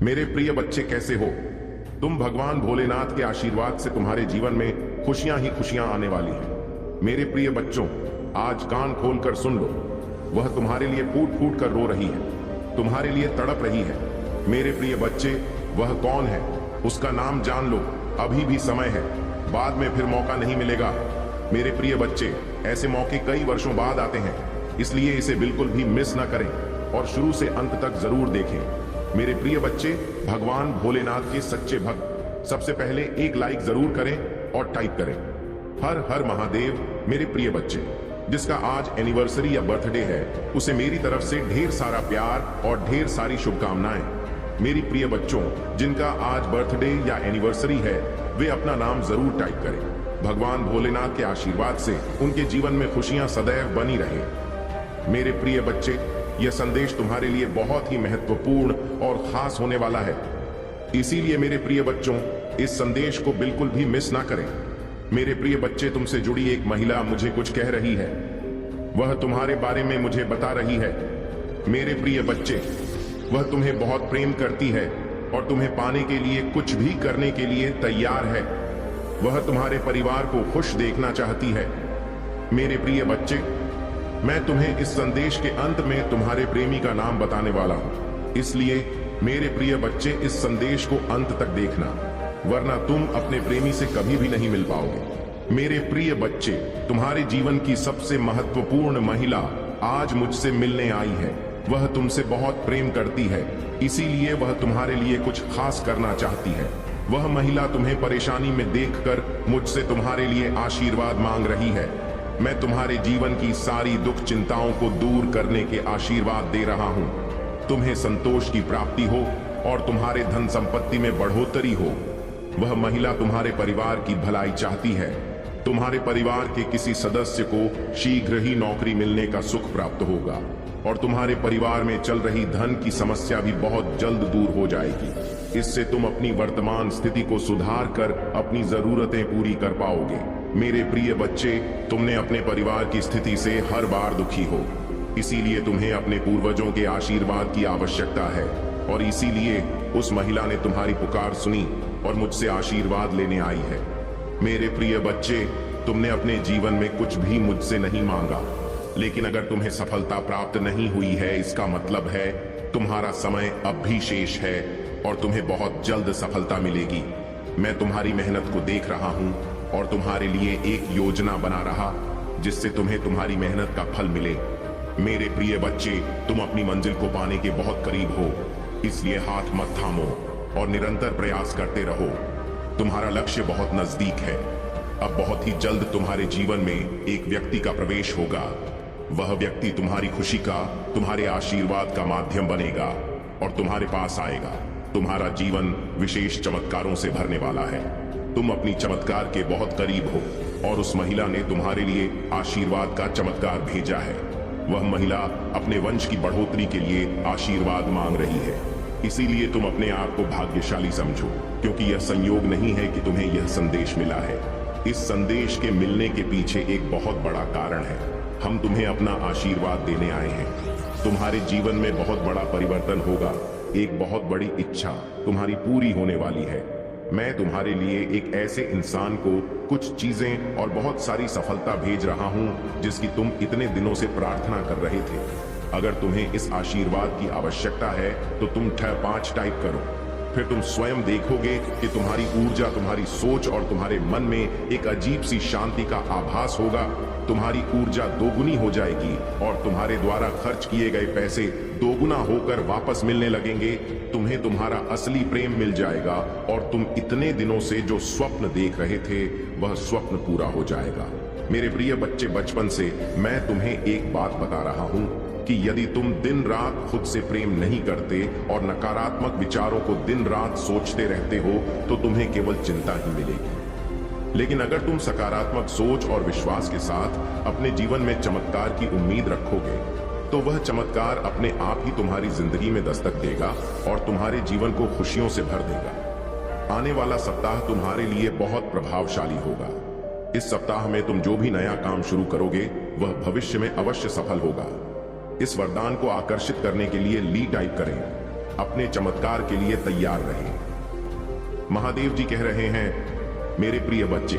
मेरे प्रिय बच्चे, कैसे हो तुम? भगवान भोलेनाथ के आशीर्वाद से तुम्हारे जीवन में खुशियां ही खुशियां आने वाली हैं। मेरे प्रिय बच्चों, आज कान खोलकर सुन लो। वह तुम्हारे लिए फूट फूट कर रो रही है, तुम्हारे लिए तड़प रही है। मेरे प्रिय बच्चे, वह कौन है? उसका नाम जान लो, अभी भी समय है, बाद में फिर मौका नहीं मिलेगा। मेरे प्रिय बच्चे, ऐसे मौके कई वर्षों बाद आते हैं, इसलिए इसे बिल्कुल भी मिस ना करें और शुरू से अंत तक जरूर देखें। मेरे प्रिय बच्चे, भगवान भोलेनाथ के सच्चे भक्त सबसे पहले एक लाइक जरूर करें और टाइप करें, हर हर महादेव। मेरे प्रिय बच्चे, जिसका आज एनिवर्सरी या बर्थडे है, उसे मेरी तरफ से ढेर सारा प्यार और ढेर सारी शुभकामनाएं। मेरी प्रिय बच्चों, जिनका आज बर्थडे या एनिवर्सरी है, वे अपना नाम जरूर टाइप करें। भगवान भोलेनाथ के आशीर्वाद से उनके जीवन में खुशियां सदैव बनी रहे। मेरे प्रिय बच्चे, यह संदेश तुम्हारे लिए बहुत ही महत्वपूर्ण और खास होने वाला है, इसीलिए मेरे प्रिय बच्चों, इस संदेश को बिल्कुल भी मिस ना करें। मेरे प्रिय बच्चे, तुमसे जुड़ी एक महिला मुझे कुछ कह रही है, वह तुम्हारे बारे में मुझे बता रही है। मेरे प्रिय बच्चे, वह तुम्हें बहुत प्रेम करती है और तुम्हें पाने के लिए कुछ भी करने के लिए तैयार है। वह तुम्हारे परिवार को खुश देखना चाहती है। मेरे प्रिय बच्चे, मैं तुम्हें इस संदेश के अंत में तुम्हारे प्रेमी का नाम बताने वाला हूं, इसलिए मेरे प्रिय बच्चे, इस संदेश को अंत तक देखना, वरना तुम अपने प्रेमी से कभी भी नहीं मिल पाओगे। मेरे प्रिय बच्चे, तुम्हारे जीवन की सबसे महत्वपूर्ण महिला आज मुझसे मिलने आई है। वह तुमसे बहुत प्रेम करती है, इसीलिए वह तुम्हारे लिए कुछ खास करना चाहती है। वह महिला तुम्हें परेशानी में देखकर मुझसे तुम्हारे लिए आशीर्वाद मांग रही है। मैं तुम्हारे जीवन की सारी दुख चिंताओं को दूर करने के आशीर्वाद दे रहा हूं। तुम्हें संतोष की प्राप्ति हो और तुम्हारे धन संपत्ति में बढ़ोतरी हो। वह महिला तुम्हारे परिवार की भलाई चाहती है। तुम्हारे परिवार के किसी सदस्य को शीघ्र ही नौकरी मिलने का सुख प्राप्त होगा और तुम्हारे परिवार में चल रही धन की समस्या भी बहुत जल्द दूर हो जाएगी। इससे तुम अपनी वर्तमान स्थिति को सुधार कर अपनी जरूरतें पूरी कर पाओगे। मेरे प्रिय बच्चे, तुमने अपने परिवार की स्थिति से हर बार दुखी हो, इसीलिए तुम्हें अपने पूर्वजों के आशीर्वाद की आवश्यकता है और इसीलिए उस महिला ने तुम्हारी पुकार सुनी और मुझसे आशीर्वाद लेने आई है। मेरे प्रिय बच्चे, तुमने अपने जीवन में कुछ भी मुझसे नहीं मांगा, लेकिन अगर तुम्हें सफलता प्राप्त नहीं हुई है, इसका मतलब है तुम्हारा समय अब भी शेष है और तुम्हें बहुत जल्द सफलता मिलेगी। मैं तुम्हारी मेहनत को देख रहा हूं और तुम्हारे लिए एक योजना बना रहा, जिससे तुम्हें तुम्हारी मेहनत का फल मिले। मेरे प्रिय बच्चे, तुम अपनी मंजिल को पाने के बहुत करीब हो, इसलिए हाथ मत थामो और निरंतर प्रयास करते रहो। तुम्हारा लक्ष्य बहुत नजदीक है। अब बहुत ही जल्द तुम्हारे जीवन में एक व्यक्ति का प्रवेश होगा। वह व्यक्ति तुम्हारी खुशी का, तुम्हारे आशीर्वाद का माध्यम बनेगा और तुम्हारे पास आएगा। तुम्हारा जीवन विशेष चमत्कारों से भरने वाला है। तुम अपनी चमत्कार के बहुत करीब हो और उस महिला ने तुम्हारे लिए आशीर्वाद का चमत्कार भेजा है। वह महिला अपने वंश की बढ़ोतरी के लिए आशीर्वाद मांग रही है, इसीलिए तुम अपने आप को भाग्यशाली समझो, क्योंकि यह संयोग नहीं है कि तुम्हें यह संदेश मिला है। इस संदेश के मिलने के पीछे एक बहुत बड़ा कारण है। हम तुम्हें अपना आशीर्वाद देने आए हैं। तुम्हारे जीवन में बहुत बड़ा परिवर्तन होगा। एक बहुत बड़ी इच्छा तुम्हारी पूरी होने वाली है। मैं तुम्हारे लिए एक ऐसे इंसान को कुछ चीजें और बहुत सारी सफलता भेज रहा हूं, जिसकी तुम इतने दिनों से प्रार्थना कर रहे थे। अगर तुम्हें इस आशीर्वाद की आवश्यकता है तो तुम 5 टाइप करो, फिर तुम स्वयं देखोगे कि तुम्हारी ऊर्जा, तुम्हारी सोच और तुम्हारे मन में एक अजीब सी शांति का आभास होगा। तुम्हारी ऊर्जा दोगुनी हो जाएगी और तुम्हारे द्वारा खर्च किए गए पैसे दोगुना होकर वापस मिलने लगेंगे। तुम्हें तुम्हारा असली प्रेम मिल जाएगा और तुम इतने दिनों से जो स्वप्न देख रहे थे, वह स्वप्न पूरा हो जाएगा। मेरे प्रिय बच्चे, बचपन से मैं तुम्हें एक बात बता रहा हूं कि यदि तुम दिन रात खुद से प्रेम नहीं करते और नकारात्मक विचारों को दिन रात सोचते रहते हो, तो तुम्हें केवल चिंता ही मिलेगी। लेकिन अगर तुम सकारात्मक सोच और विश्वास के साथ अपने जीवन में चमत्कार की उम्मीद रखोगे, तो वह चमत्कार अपने आप ही तुम्हारी जिंदगी में दस्तक देगा और तुम्हारे जीवन को खुशियों से भर देगा। आने वाला सप्ताह तुम्हारे लिए बहुत प्रभावशाली होगा। इस सप्ताह में तुम जो भी नया काम शुरू करोगे, वह भविष्य में अवश्य सफल होगा। इस वरदान को आकर्षित करने के लिए ली टाइप करें, अपने चमत्कार के लिए तैयार रहें। महादेव जी कह रहे हैं, मेरे प्रिय बच्चे,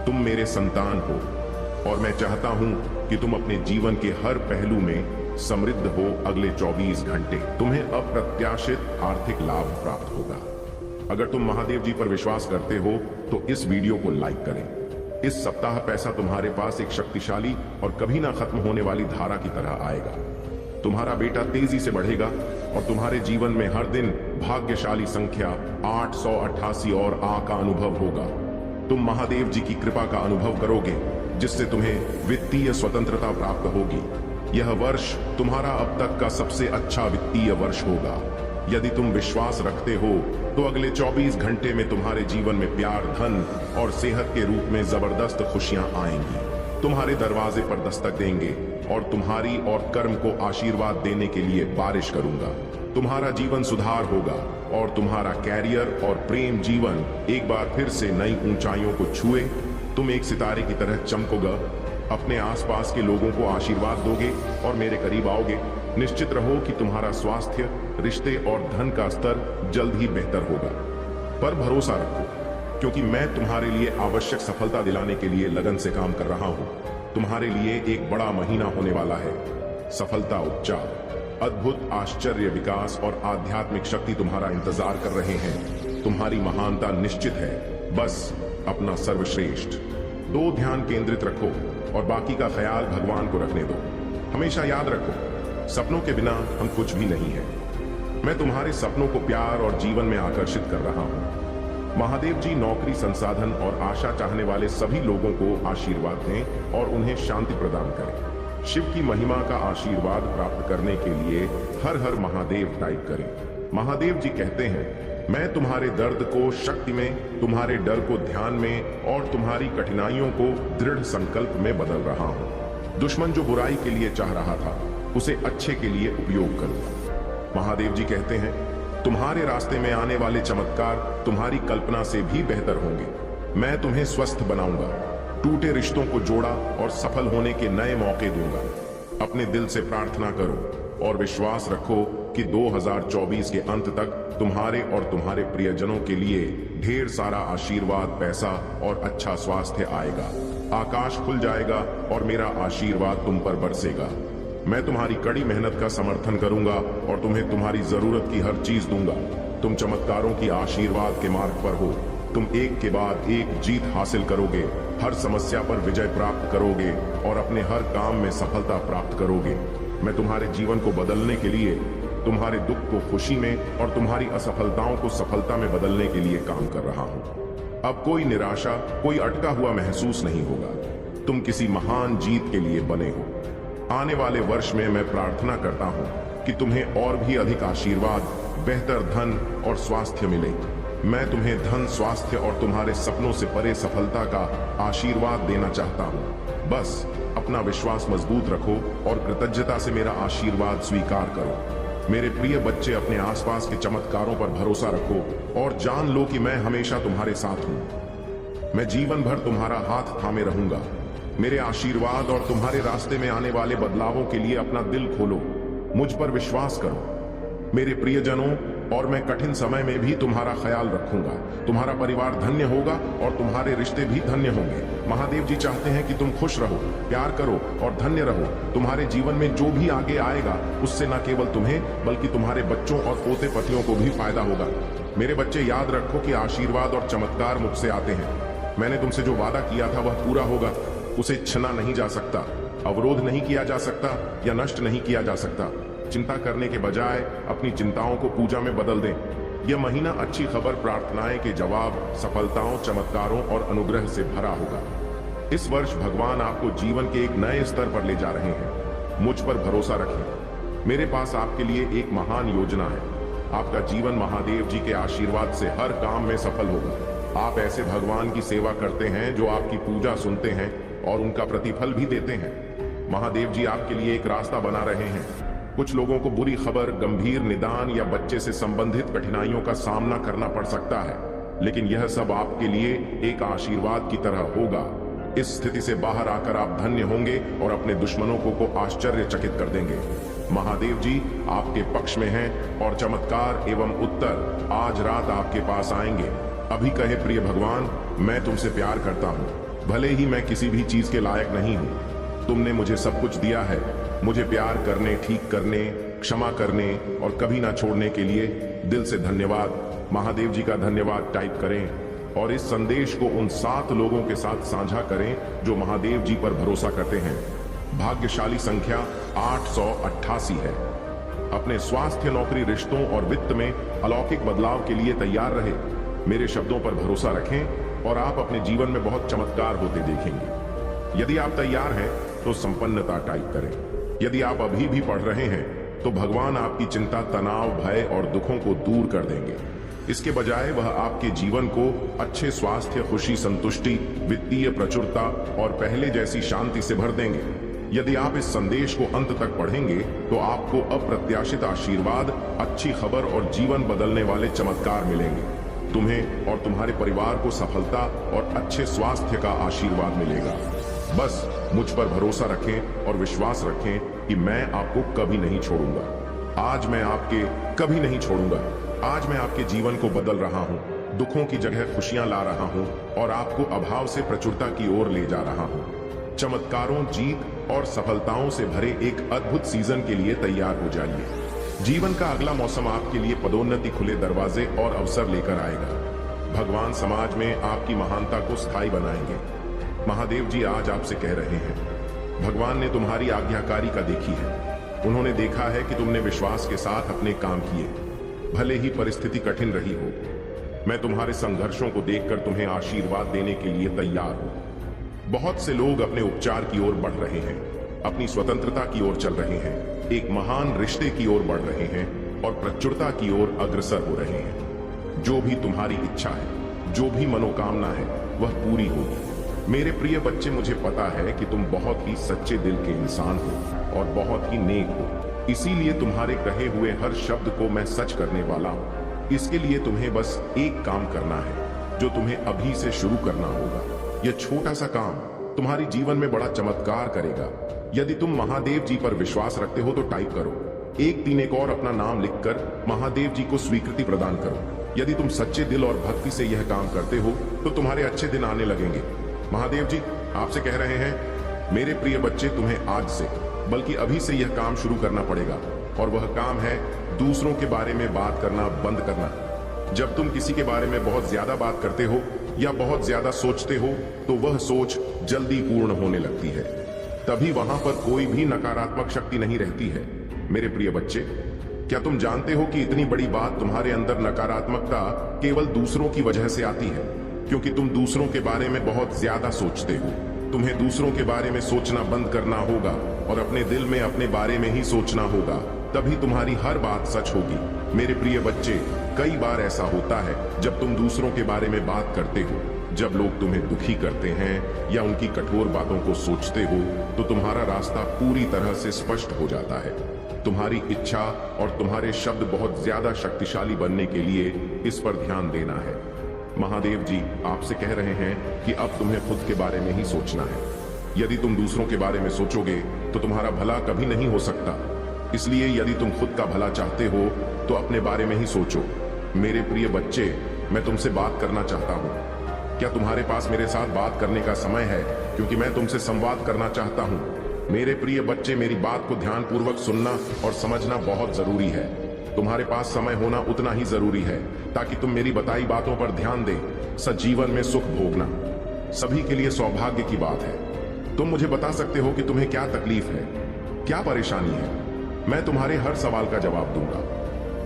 तुम मेरे संतान हो और मैं चाहता हूं कि तुम अपने जीवन के हर पहलू में समृद्ध हो। अगले 24 घंटे तुम्हें अप्रत्याशित आर्थिक लाभ प्राप्त होगा। अगर तुम महादेव जी पर विश्वास करते हो तो इस वीडियो को लाइक करें। इस सप्ताह पैसा तुम्हारे पास एक शक्तिशाली और कभी ना खत्म होने वाली धारा की तरह आएगा। तुम्हारा बेटा तेजी से बढ़ेगा और तुम्हारे जीवन में हर दिन भाग्यशाली संख्या 888 और आ का अनुभव होगा। तुम महादेव जी की कृपा का अनुभव करोगे, जिससे तुम्हें वित्तीय स्वतंत्रता प्राप्त होगी। यह वर्ष तुम्हारा अब तक का सबसे अच्छा वित्तीय वर्ष होगा। यदि तुम विश्वास रखते हो तो अगले 24 घंटे में तुम्हारे जीवन में प्यार, धन और सेहत के रूप में जबरदस्त खुशियां आएंगी। तुम्हारे दरवाजे पर दस्तक देंगे और तुम्हारी और कर्म को आशीर्वाद देने के लिए बारिश करूंगा। तुम्हारा जीवन सुधार होगा और तुम्हारा कैरियर और प्रेम जीवन एक बार फिर से नई ऊंचाइयों को छुए। तुम एक सितारे की तरह चमकोगे, अपने आसपास के लोगों को आशीर्वाद दोगे और मेरे करीब आओगे। निश्चित रहो कि तुम्हारा स्वास्थ्य, रिश्ते और धन का स्तर जल्द ही बेहतर होगा। पर भरोसा रखो, क्योंकि मैं तुम्हारे लिए आवश्यक सफलता दिलाने के लिए लगन से काम कर रहा हूं। तुम्हारे लिए एक बड़ा महीना होने वाला है। सफलता, उपचार, अद्भुत आश्चर्य, विकास और आध्यात्मिक शक्ति तुम्हारा इंतजार कर रहे हैं। तुम्हारी महानता निश्चित है। बस अपना सर्वश्रेष्ठ दो ध्यान केंद्रित रखो और बाकी का ख्याल भगवान को रखने दो। हमेशा याद रखो, सपनों के बिना हम कुछ भी नहीं है। मैं तुम्हारे सपनों को प्यार और जीवन में आकर्षित कर रहा हूं। महादेव जी नौकरी, संसाधन और आशा चाहने वाले सभी लोगों को आशीर्वाद दें और उन्हें शांति प्रदान करें। शिव की महिमा का आशीर्वाद प्राप्त करने के लिए हर हर महादेव टाइप करें। महादेव जी कहते हैं, मैं तुम्हारे दर्द को शक्ति में, तुम्हारे डर को ध्यान में और तुम्हारी कठिनाइयों को दृढ़ संकल्प में बदल रहा हूं। दुश्मन जो बुराई के लिए चाह रहा था, उसे अच्छे के लिए उपयोग करूंगा। महादेव जी कहते हैं, तुम्हारे रास्ते में आने वाले चमत्कार तुम्हारी कल्पना से भी बेहतर होंगे। मैं तुम्हें स्वस्थ बनाऊंगा, टूटे रिश्तों को जोड़ा और सफल होने के नए मौके दूंगा। अपने दिल से प्रार्थना करो और विश्वास रखो कि 2024 के अंत तक तुम्हारे और तुम्हारे प्रियजनों के लिए ढेर सारा आशीर्वाद, पैसा और अच्छा स्वास्थ्य आएगा। आकाश खुल जाएगा और मेरा आशीर्वाद तुम पर बरसेगा। मैं तुम्हारी कड़ी मेहनत का समर्थन करूंगा और तुम्हें तुम्हारी जरूरत की हर चीज दूंगा। तुम चमत्कारों की आशीर्वाद के मार्ग पर हो। तुम एक के बाद एक जीत हासिल करोगे, हर समस्या पर विजय प्राप्त करोगे और अपने हर काम में सफलता प्राप्त करोगे। मैं तुम्हारे जीवन को बदलने के लिए, तुम्हारे दुख को खुशी में और तुम्हारी असफलताओं को सफलता में बदलने के लिए काम कर रहा हूं। अब कोई निराशा, कोई अटका हुआ महसूस नहीं होगा। तुम किसी महान जीत के लिए बने हो। आने वाले वर्ष में मैं प्रार्थना करता हूं कि तुम्हें और भी अधिक आशीर्वाद, बेहतर धन और स्वास्थ्य मिले। मैं तुम्हें धन, स्वास्थ्य और तुम्हारे सपनों से परे सफलता का आशीर्वाद देना चाहता हूं। बस अपना विश्वास मजबूत रखो और कृतज्ञता से मेरा आशीर्वाद स्वीकार करो। मेरे प्रिय बच्चे, अपने आसपास के चमत्कारों पर भरोसा रखो और जान लो कि मैं हमेशा तुम्हारे साथ हूं। मैं जीवन भर तुम्हारा हाथ थामे रहूंगा। मेरे आशीर्वाद और तुम्हारे रास्ते में आने वाले बदलावों के लिए अपना दिल खोलो। मुझ पर विश्वास करो मेरे प्रियजनों, और मैं कठिन समय में भी तुम्हारा ख्याल रखूंगा। तुम्हारा परिवार धन्य होगा और तुम्हारे रिश्ते भी धन्य होंगे। महादेव जी चाहते हैं कि तुम खुश रहो, प्यार करो और धन्य रहो। तुम्हारे जीवन में जो भी आगे आएगा, उससे न केवल तुम्हें बल्कि तुम्हारे बच्चों और पोते पतियों को भी फायदा होगा। मेरे बच्चे, याद रखो कि आशीर्वाद और चमत्कार मुझसे आते हैं। मैंने तुमसे जो वादा किया था वह पूरा होगा। उसे छीना नहीं जा सकता, अवरोध नहीं किया जा सकता या नष्ट नहीं किया जा सकता। चिंता करने के बजाय अपनी चिंताओं को पूजा में बदल दें। यह महीना अच्छी खबर, प्रार्थनाएं के जवाब, सफलताओं, चमत्कारों और अनुग्रह से भरा होगा। इस वर्ष भगवान आपको जीवन के एक नए स्तर पर ले जा रहे हैं। मुझ पर भरोसा रखें। मेरे पास आपके लिए एक महान योजना है। आपका जीवन महादेव जी के आशीर्वाद से हर काम में सफल होगा। आप ऐसे भगवान की सेवा करते हैं जो आपकी पूजा सुनते हैं और उनका प्रतिफल भी देते हैं। महादेव जी आपके लिए एक रास्ता बना रहे हैं। कुछ लोगों को बुरी खबर, गंभीर निदान या बच्चे से संबंधित कठिनाइयों का सामना करना पड़ सकता है, लेकिन यह सब आपके लिए एक आशीर्वाद की तरह होगा। इस स्थिति से बाहर आकर आप धन्य होंगे और अपने दुश्मनों को आश्चर्यचकित कर देंगे। महादेव जी आपके पक्ष में हैं और चमत्कार एवं उत्तर आज रात आपके पास आएंगे। अभी कहे प्रिय भगवान, मैं तुमसे प्यार करता हूँ, भले ही मैं किसी भी चीज के लायक नहीं हूँ। तुमने मुझे सब कुछ दिया है। मुझे प्यार करने, ठीक करने, क्षमा करने और कभी ना छोड़ने के लिए दिल से धन्यवाद। महादेव जी का धन्यवाद टाइप करें और इस संदेश को उन 7 लोगों के साथ साझा करें जो महादेव जी पर भरोसा करते हैं। भाग्यशाली संख्या 888 है। अपने स्वास्थ्य, नौकरी, रिश्तों और वित्त में अलौकिक बदलाव के लिए तैयार रहे। मेरे शब्दों पर भरोसा रखें और आप अपने जीवन में बहुत चमत्कार होते देखेंगे। यदि आप तैयार हैं तो संपन्नता टाइप करें। यदि आप अभी भी पढ़ रहे हैं तो भगवान आपकी चिंता, तनाव, भय और दुखों को दूर कर देंगे। इसके बजाय वह आपके जीवन को अच्छे स्वास्थ्य, खुशी, संतुष्टि, वित्तीय प्रचुरता और पहले जैसी शांति से भर देंगे। यदि आप इस संदेश को अंत तक पढ़ेंगे तो आपको अप्रत्याशित आशीर्वाद, अच्छी खबर और जीवन बदलने वाले चमत्कार मिलेंगे। तुम्हें और तुम्हारे परिवार को सफलता और अच्छे स्वास्थ्य का आशीर्वाद मिलेगा। बस मुझ पर भरोसा रखें और विश्वास रखें कि मैं आपको कभी नहीं छोड़ूंगा। आज मैं आपके जीवन को बदल रहा हूं, दुखों की जगह खुशियां ला रहा हूं और आपको अभाव से प्रचुरता की ओर ले जा रहा हूं। चमत्कारों, जीत और सफलताओं से भरे एक अद्भुत सीजन के लिए तैयार हो जाइए। जीवन का अगला मौसम आपके लिए पदोन्नति, खुले दरवाजे और अवसर लेकर आएगा। भगवान समाज में आपकी महानता को स्थायी बनाएंगे। महादेव जी आज आपसे कह रहे हैं, भगवान ने तुम्हारी आज्ञाकारी का देखी है। उन्होंने देखा है कि तुमने विश्वास के साथ अपने काम किए, भले ही परिस्थिति कठिन रही हो। मैं तुम्हारे संघर्षों को देखकर तुम्हें आशीर्वाद देने के लिए तैयार हूं। बहुत से लोग अपने उपचार की ओर बढ़ रहे हैं, अपनी स्वतंत्रता की ओर चल रहे हैं, एक महान रिश्ते की ओर बढ़ रहे हैं और प्रचुरता की ओर अग्रसर हो रहे हैं। जो भी तुम्हारी इच्छा है, जो भी मनोकामना है, वह पूरी होगी। मेरे प्रिय बच्चे, मुझे पता है कि तुम बहुत ही सच्चे दिल के इंसान हो और बहुत ही नेक हो। इसीलिए तुम्हारे कहे हुए हर शब्द को मैं सच करने वाला हूं। इसके लिए तुम्हें बस एक काम करना है, जो तुम्हें अभी से शुरू करना होगा। यह छोटा सा काम तुम्हारे जीवन में बड़ा चमत्कार करेगा। यदि तुम महादेव जी पर विश्वास रखते हो तो टाइप करो 131 और अपना नाम लिखकर महादेव जी को स्वीकृति प्रदान करो। यदि तुम सच्चे दिल और भक्ति से यह काम करते हो तो तुम्हारे अच्छे दिन आने लगेंगे। महादेव जी आपसे कह रहे हैं, मेरे प्रिय बच्चे, तुम्हें आज से, बल्कि अभी से यह काम शुरू करना पड़ेगा और वह काम है दूसरों के बारे में बात करना बंद करना। जब तुम किसी के बारे में बहुत ज्यादा बात करते हो या बहुत ज्यादा सोचते हो तो वह सोच जल्दी पूर्ण होने लगती है। तभी वहां पर कोई भी नकारात्मक शक्ति नहीं रहती है। मेरे प्रिय बच्चे, क्या तुम जानते हो कि इतनी बड़ी बात तुम्हारे अंदर नकारात्मकता केवल दूसरों की वजह से आती है? क्योंकि तुम दूसरों के बारे में बहुत ज्यादा सोचते हो। तुम्हें दूसरों के बारे में सोचना बंद करना होगा और अपने दिल में अपने बारे में ही सोचना होगा, तभी तुम्हारी हर बात सच होगी। मेरे प्रिय बच्चे, कई बार ऐसा होता है जब तुम दूसरों के बारे में बात करते हो, जब लोग तुम्हें दुखी करते हैं या उनकी कठोर बातों को सोचते हो तो तुम्हारा रास्ता पूरी तरह से स्पष्ट हो जाता है। तुम्हारी इच्छा और तुम्हारे शब्द बहुत ज्यादा शक्तिशाली बनने के लिए इस पर ध्यान देना है। महादेव जी आपसे कह रहे हैं कि अब तुम्हें खुद के बारे में ही सोचना है। यदि तुम दूसरों के बारे में सोचोगे तो तुम्हारा भला कभी नहीं हो सकता। इसलिए यदि तुम खुद का भला चाहते हो तो अपने बारे में ही सोचो। मेरे प्रिय बच्चे, मैं तुमसे बात करना चाहता हूँ। क्या तुम्हारे पास मेरे साथ बात करने का समय है? क्योंकि मैं तुमसे संवाद करना चाहता हूँ। मेरे प्रिय बच्चे, मेरी बात को ध्यानपूर्वक सुनना और समझना बहुत जरूरी है। तुम्हारे पास समय होना उतना ही जरूरी है ताकि तुम मेरी बताई बातों पर ध्यान दें। सजीवन में सुख भोगना सभी के लिए सौभाग्य की बात है। तुम मुझे बता सकते हो कि तुम्हें क्या तकलीफ है, क्या परेशानी है। मैं तुम्हारे हर सवाल का जवाब दूंगा,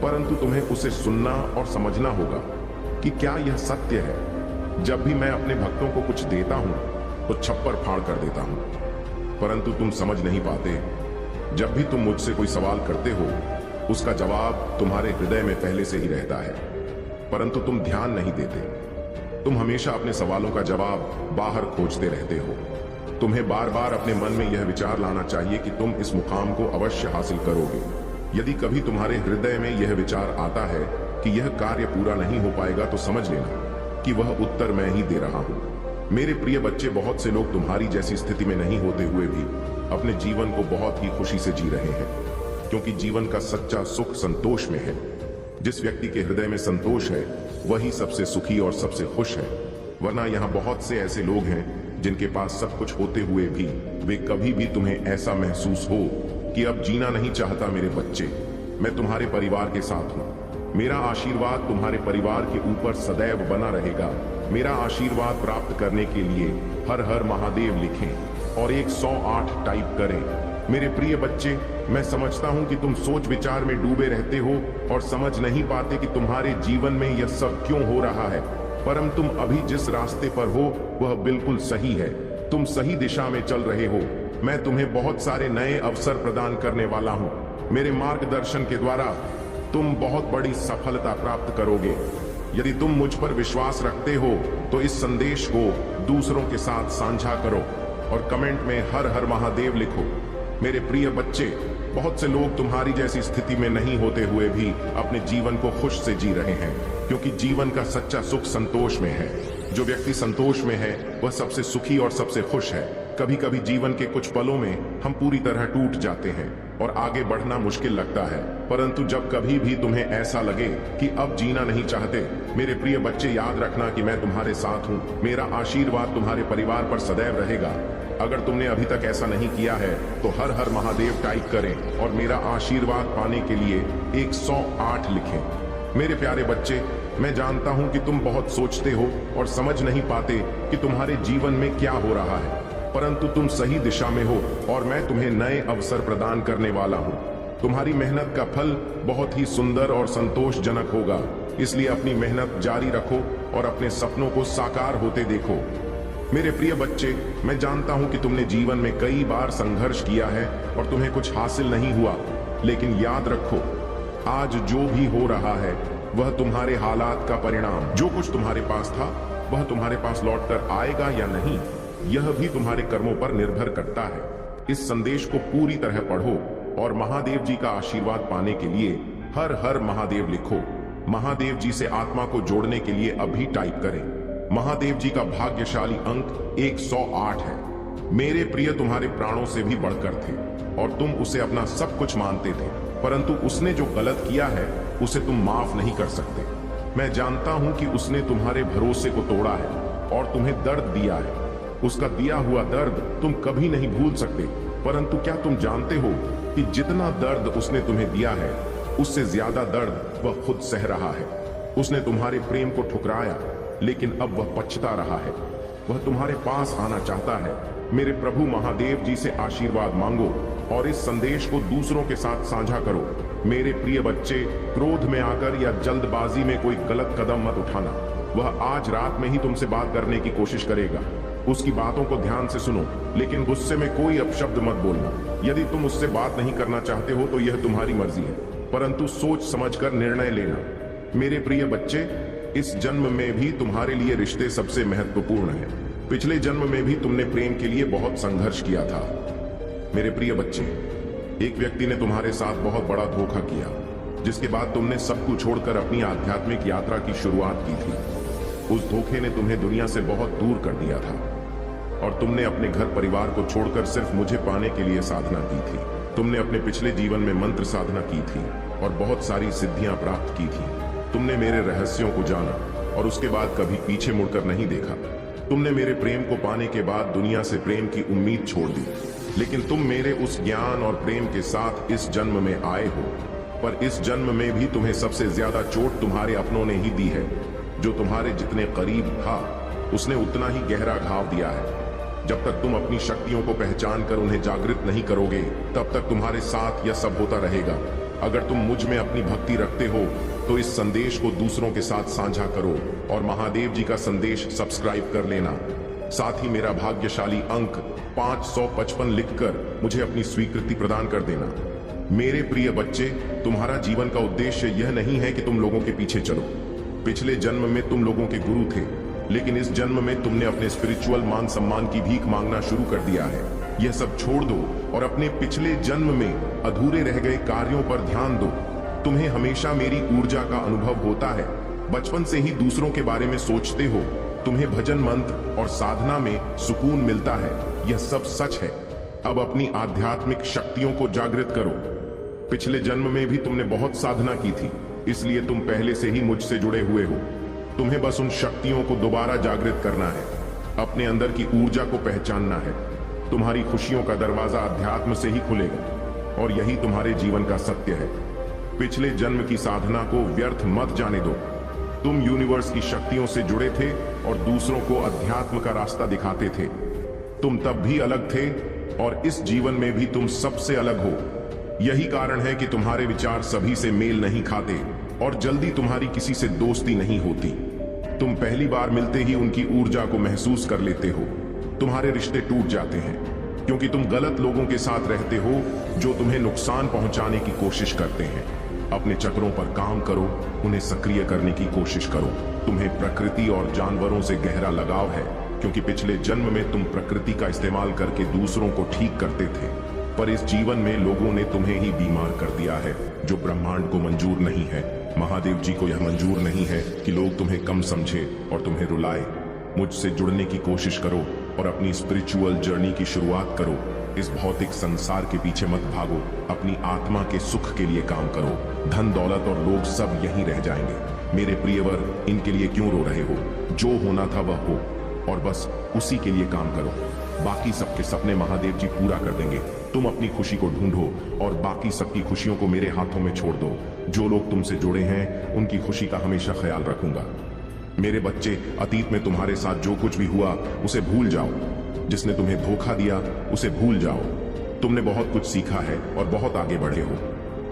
परंतु तुम्हें उसे सुनना और समझना होगा कि क्या यह सत्य है। जब भी मैं अपने भक्तों को कुछ देता हूं तो छप्पर फाड़ कर देता हूं, परंतु तुम समझ नहीं पाते। जब भी तुम मुझसे कोई सवाल करते हो उसका जवाब तुम्हारे हृदय में पहले से ही रहता है, परंतु तुम ध्यान नहीं देते। तुम हमेशा अपने सवालों का जवाब बाहर खोजते रहते हो। तुम्हें बार बार अपने मन में यह विचार लाना चाहिए कि तुम इस मुकाम को अवश्य हासिल करोगे। यदि कभी तुम्हारे हृदय में यह विचार आता है कि यह कार्य पूरा नहीं हो पाएगा तो समझ लेना कि वह उत्तर मैं ही दे रहा हूं। मेरे प्रिय बच्चे, बहुत से लोग तुम्हारी जैसी स्थिति में नहीं होते हुए भी अपने जीवन को बहुत ही खुशी से जी रहे हैं। क्योंकि जीवन का सच्चा सुख संतोष में है। जिस व्यक्ति के हृदय में संतोष है वही सबसे सुखी और सबसे खुश है। वरना यहाँ बहुत से ऐसे लोग हैं जिनके पास सब कुछ होते हुए भी वे कभी भी तुम्हें ऐसा महसूस हो कि अब जीना नहीं चाहता। मेरे बच्चे, मैं तुम्हारे परिवार के साथ हूँ। मेरा आशीर्वाद तुम्हारे परिवार के ऊपर सदैव बना रहेगा। मेरा आशीर्वाद प्राप्त करने के लिए हर हर महादेव लिखें और 108 टाइप करें। मेरे प्रिय बच्चे, मैं समझता हूं कि तुम सोच विचार में डूबे रहते हो और समझ नहीं पाते कि तुम्हारे जीवन में यह सब क्यों हो रहा है। परम तुम अभी जिस रास्ते पर हो वह बिल्कुल सही है। तुम सही दिशा में चल रहे हो। मैं तुम्हें बहुत सारे नए अवसर प्रदान करने वाला हूं। मेरे मार्गदर्शन के द्वारा तुम बहुत बड़ी सफलता प्राप्त करोगे। यदि तुम मुझ पर विश्वास रखते हो तो इस संदेश को दूसरों के साथ साझा करो और कमेंट में हर हर महादेव लिखो। मेरे प्रिय बच्चे, बहुत से लोग तुम्हारी जैसी स्थिति में नहीं होते हुए भी अपने जीवन को खुश से जी रहे हैं, क्योंकि जीवन का सच्चा सुख संतोष में है। जो व्यक्ति संतोष में है वह सबसे सुखी और सबसे खुश है। कभी कभी जीवन के कुछ पलों में हम पूरी तरह टूट जाते हैं और आगे बढ़ना मुश्किल लगता है, परंतु जब कभी भी तुम्हें ऐसा लगे कि अब जीना नहीं चाहते, मेरे प्रिय बच्चे याद रखना कि मैं तुम्हारे साथ हूँ। मेरा आशीर्वाद तुम्हारे परिवार पर सदैव रहेगा। अगर तुमने अभी तक ऐसा नहीं किया है तो हर हर महादेव टाइप करें और मेरा आशीर्वाद पाने के लिए 108 लिखें। मेरे प्यारे बच्चे, मैं जानता हूं कि तुम बहुत सोचते हो और समझ नहीं पाते कि तुम्हारे जीवन में क्या हो रहा है, परंतु तुम सही दिशा में हो और मैं तुम्हें नए अवसर प्रदान करने वाला हूं। तुम्हारी मेहनत का फल बहुत ही सुंदर और संतोषजनक होगा, इसलिए अपनी मेहनत जारी रखो और अपने सपनों को साकार होते देखो। मेरे प्रिय बच्चे, मैं जानता हूं कि तुमने जीवन में कई बार संघर्ष किया है और तुम्हें कुछ हासिल नहीं हुआ, लेकिन याद रखो, आज जो भी हो रहा है वह तुम्हारे हालात का परिणाम। जो कुछ तुम्हारे पास था वह तुम्हारे पास लौटकर आएगा या नहीं, यह भी तुम्हारे कर्मों पर निर्भर करता है। इस संदेश को पूरी तरह पढ़ो और महादेव जी का आशीर्वाद पाने के लिए हर हर महादेव लिखो। महादेव जी से आत्मा को जोड़ने के लिए अभी टाइप करें। महादेव जी का भाग्यशाली अंक 108 है। मेरे प्रिय तुम्हारे प्राणों से भी बढ़कर थे और तुम उसे अपना सब कुछ मानते थे, परंतु उसने जो गलत किया है उसे तुम माफ नहीं कर सकते। मैं जानता हूं कि उसने तुम्हारे भरोसे को तोड़ा है और तुम्हें दर्द दिया है। उसका दिया हुआ दर्द तुम कभी नहीं भूल सकते, परंतु क्या तुम जानते हो कि जितना दर्द उसने तुम्हें दिया है उससे ज्यादा दर्द वह खुद सह रहा है। उसने तुम्हारे प्रेम को ठुकराया, लेकिन अब वह पछता रहा है। वह तुम्हारे पास आना चाहता है। मेरे प्रभु महादेव जी से आशीर्वाद मांगो और इस संदेश को दूसरों के साथ साझा करो। मेरे प्रिय बच्चे, क्रोध में आकर या जल्दबाजी में कोई गलत कदम मत उठाना। वह आज रात में ही तुमसे बात करने की कोशिश करेगा। उसकी बातों को ध्यान से सुनो, लेकिन गुस्से में कोई अपशब्द मत बोलना। यदि तुम उससे बात नहीं करना चाहते हो तो यह तुम्हारी मर्जी है, परंतु सोच समझकर निर्णय लेना। मेरे प्रिय बच्चे, इस जन्म में भी तुम्हारे लिए रिश्ते सबसे महत्वपूर्ण हैं। पिछले जन्म में भी तुमने प्रेम के लिए बहुत संघर्ष किया था। मेरे प्रिय बच्चे, एक व्यक्ति ने तुम्हारे साथ बहुत बड़ा धोखा किया, जिसके बाद तुमने सब कुछ छोड़कर अपनी आध्यात्मिक यात्रा की शुरुआत की थी। उस धोखे ने तुम्हें दुनिया से बहुत दूर कर दिया था और तुमने अपने घर परिवार को छोड़कर सिर्फ मुझे पाने के लिए साधना की थी। तुमने अपने पिछले जीवन में मंत्र साधना की थी और बहुत सारी सिद्धियां प्राप्त की थी। तुमने मेरे रहस्यों को जाना और उसके बाद कभी पीछे मुड़कर नहीं देखा। तुमने मेरे प्रेम को पाने के बाद दुनिया से प्रेम की उम्मीद छोड़ दी, लेकिन तुम मेरे उस ज्ञान और प्रेम के साथ इस जन्म में आए हो। पर इस जन्म में भी तुम्हें सबसे ज्यादा चोट तुम्हारे अपनों ने ही दी है। जो तुम्हारे जितने करीब था उसने उतना ही गहरा घाव दिया है। जब तक तुम अपनी शक्तियों को पहचान कर उन्हें जागृत नहीं करोगे, तब तक तुम्हारे साथ यह सब होता रहेगा। अगर तुम मुझ में अपनी भक्ति रखते हो तो इस संदेश को दूसरों के साथ साझा करो और महादेव जी का संदेश सब्सक्राइब कर लेना। साथ ही मेरा भाग्यशाली अंक 555 लिखकर मुझे अपनी स्वीकृति प्रदान कर देना। मेरे प्रिय बच्चे, तुम्हारा जीवन का उद्देश्य यह नहीं है कि तुम लोगों के पीछे चलो। पिछले जन्म में तुम लोगों के गुरु थे, लेकिन इस जन्म में तुमने अपने स्पिरिचुअल मान सम्मान की भीख मांगना शुरू कर दिया है। यह सब छोड़ दो और अपने पिछले जन्म में अधूरे रह गए कार्यों पर ध्यान दो। तुम्हें हमेशा मेरी ऊर्जा का अनुभव होता है। बचपन से ही दूसरों के बारे में सोचते हो। तुम्हें भजन मंत्र और साधना में सुकून मिलता है। यह सब सच है। अब अपनी आध्यात्मिक शक्तियों को जागृत करो। पिछले जन्म में भी तुमने बहुत साधना की थी, इसलिए तुम पहले से ही मुझसे जुड़े हुए हो। तुम्हें बस उन शक्तियों को दोबारा जागृत करना है, अपने अंदर की ऊर्जा को पहचानना है। तुम्हारी खुशियों का दरवाजा अध्यात्म से ही खुलेगा और यही तुम्हारे जीवन का सत्य है। पिछले जन्म की साधना को व्यर्थ मत जाने दो। तुम यूनिवर्स की शक्तियों से जुड़े थे और दूसरों को अध्यात्म का रास्ता दिखाते थे। तुम तब भी अलग थे और इस जीवन में भी तुम सबसे अलग हो। यही कारण है कि तुम्हारे विचार सभी से मेल नहीं खाते और जल्दी तुम्हारी किसी से दोस्ती नहीं होती। तुम पहली बार मिलते ही उनकी ऊर्जा को महसूस कर लेते हो। तुम्हारे रिश्ते टूट जाते हैं क्योंकि तुम गलत लोगों के साथ रहते हो जो तुम्हें नुकसान पहुंचाने की कोशिश करते हैं। अपने चक्रों पर काम करो, उन्हें सक्रिय करने की कोशिश करो। तुम्हें प्रकृति और जानवरों से गहरा लगाव है क्योंकि पिछले जन्म में तुम प्रकृति का इस्तेमाल करके दूसरों को ठीक करते थे, पर इस जीवन में लोगों ने तुम्हें ही बीमार कर दिया है, जो ब्रह्मांड को मंजूर नहीं है। महादेव जी को यह मंजूर नहीं है कि लोग तुम्हें कम समझे और तुम्हें रुलाए। मुझसे जुड़ने की कोशिश करो और अपनी स्पिरिचुअल जर्नी की शुरुआत करो। इस भौतिक संसार के पीछे मत भागो, अपनी आत्मा के सुख के लिए काम करो। धन दौलत और लोग सब यहीं रह जाएंगे। मेरे प्रियवर, इनके लिए क्यों रो रहे हो? जो होना था वह हो और बस उसी के लिए काम करो। बाकी सबके सपने महादेव जी पूरा कर देंगे। तुम अपनी खुशी को ढूंढो और बाकी सबकी खुशियों को मेरे हाथों में छोड़ दो। जो लोग तुमसे जुड़े हैं उनकी खुशी का हमेशा ख्याल रखूंगा। मेरे बच्चे, अतीत में तुम्हारे साथ जो कुछ भी हुआ उसे भूल जाओ। जिसने तुम्हें धोखा दिया उसे भूल जाओ। तुमने बहुत कुछ सीखा है और बहुत आगे बढ़े हो।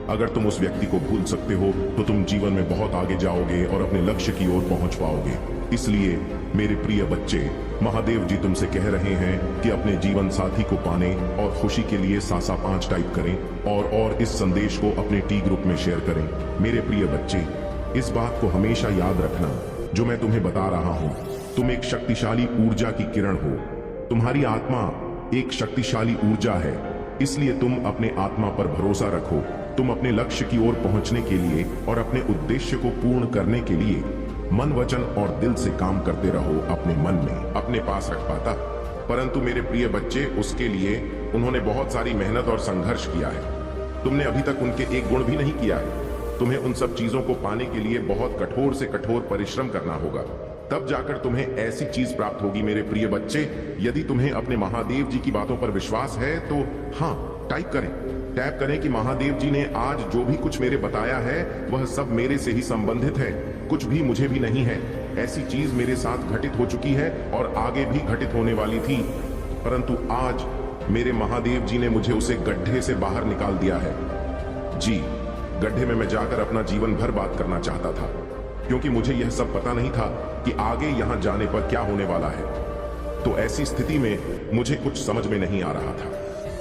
अगर तुम उस व्यक्ति को भूल सकते हो तो तुम जीवन में बहुत आगे जाओगे और अपने लक्ष्य की ओर पहुंच पाओगे। इसलिए मेरे प्रिय बच्चे, महादेव जी तुमसे कह रहे हैं कि अपने जीवन साथी को पाने और खुशी के लिए सासा 5 टाइप करें और इस संदेश को अपने टी ग्रुप में शेयर करें। मेरे प्रिय बच्चे, इस बात को हमेशा याद रखना जो मैं तुम्हें बता रहा हूं। तुम एक शक्तिशाली ऊर्जा की किरण हो। तुम्हारी आत्मा एक शक्तिशाली ऊर्जा है, इसलिए तुम अपने आत्मा पर भरोसा रखो। तुम अपने लक्ष्य की ओर पहुंचने के लिए और अपने उद्देश्य को पूर्ण करने के लिए मन, वचन और दिल से काम करते रहो। अपने मन में अपने पास रख पाता, परंतु मेरे प्रिय बच्चे, उसके लिए उन्होंने बहुत सारी मेहनत और संघर्ष किया है। तुमने अभी तक उनके एक गुण भी नहीं किया है। तुम्हें उन सब चीजों को पाने के लिए बहुत कठोर से कठोर परिश्रम करना होगा, तब जाकर तुम्हें ऐसी चीज प्राप्त होगी। मेरे प्रिय बच्चे, यदि तुम्हें अपने महादेव जी की बातों पर विश्वास है तो हाँ, टैप करें कि महादेव जी ने आज जो भी कुछ मेरे बताया है वह सब मेरे से ही संबंधित है। कुछ भी मुझे भी नहीं है। ऐसी चीज मेरे साथ घटित हो चुकी है और आगे भी घटित होने वाली थी, परंतु आज मेरे महादेव जी ने मुझे उसे गड्ढे से बाहर निकाल दिया है। जी, गड्ढे में मैं जाकर अपना जीवन भर बात करना चाहता था, क्योंकि मुझे यह सब पता नहीं था कि आगे यहां जाने पर क्या होने वाला है। तो ऐसी स्थिति में मुझे कुछ समझ में नहीं आ रहा था।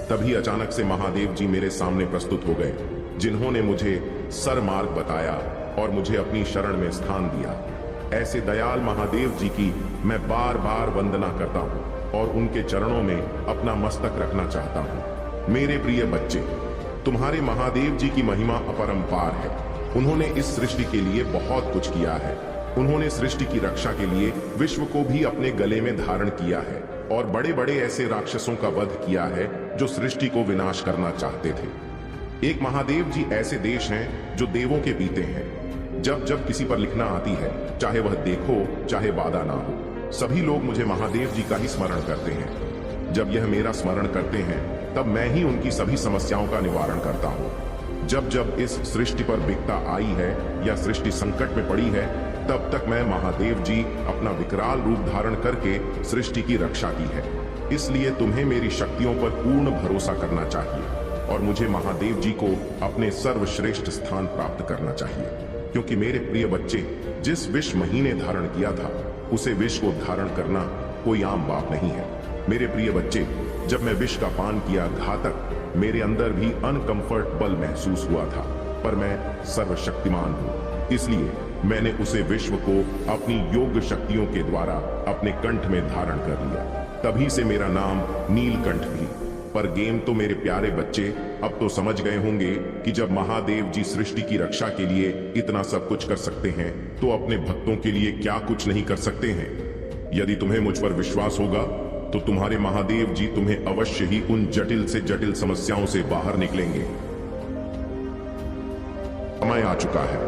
तभी अचानक से महादेव जी मेरे सामने प्रस्तुत हो गए, जिन्होंने मुझे सरमार्ग बताया और मुझे अपनी शरण में स्थान दिया। ऐसे दयाल महादेव जी की मैं बार बार वंदना करता हूँ और उनके चरणों में अपना मस्तक रखना चाहता हूँ। मेरे प्रिय बच्चे, तुम्हारे महादेव जी की महिमा अपरंपार है। उन्होंने इस सृष्टि के लिए बहुत कुछ किया है। उन्होंने सृष्टि की रक्षा के लिए विश्व को भी अपने गले में धारण किया है और बड़े बड़े ऐसे राक्षसों का वध किया है जो सृष्टि को विनाश करना चाहते थे। एक महादेव जी ऐसे देश हैं जो देवों के बीते हैं। जब जब किसी पर लिखना आती है, चाहे वह देखो चाहे वादा ना हो, सभी लोग मुझे महादेव जी का ही स्मरण करते हैं। जब यह मेरा स्मरण करते हैं तब मैं ही उनकी सभी समस्याओं का निवारण करता हूँ। जब जब इस सृष्टि पर विपदा आई है या सृष्टि संकट में पड़ी है, तब तक मैं महादेव जी अपना विकराल रूप धारण करके सृष्टि की रक्षा की है। इसलिए तुम्हें मेरी शक्तियों पर पूर्ण भरोसा करना चाहिए और मुझे महादेव जी को अपने सर्वश्रेष्ठ स्थान प्राप्त करना चाहिए, क्योंकि मेरे प्रिय बच्चे, जिस विष महीने धारण किया था उसे विष को धारण करना कोई आम बात नहीं है। मेरे प्रिय बच्चे, जब मैं विष का पान किया घातक, मेरे अंदर भी अनकंफर्टेबल महसूस हुआ था, पर मैं सर्वशक्तिमान हूँ, इसलिए मैंने उसे विश्व को अपनी योग शक्तियों के द्वारा अपने कंठ में धारण कर लिया। तभी से मेरा नाम नीलकंठ भी। पर गेम तो मेरे प्यारे बच्चे अब तो समझ गए होंगे कि जब महादेव जी सृष्टि की रक्षा के लिए इतना सब कुछ कर सकते हैं तो अपने भक्तों के लिए क्या कुछ नहीं कर सकते हैं। यदि तुम्हें मुझ पर विश्वास होगा तो तुम्हारे महादेव जी तुम्हें अवश्य ही उन जटिल से जटिल समस्याओं से बाहर निकलेंगे। समय आ चुका है।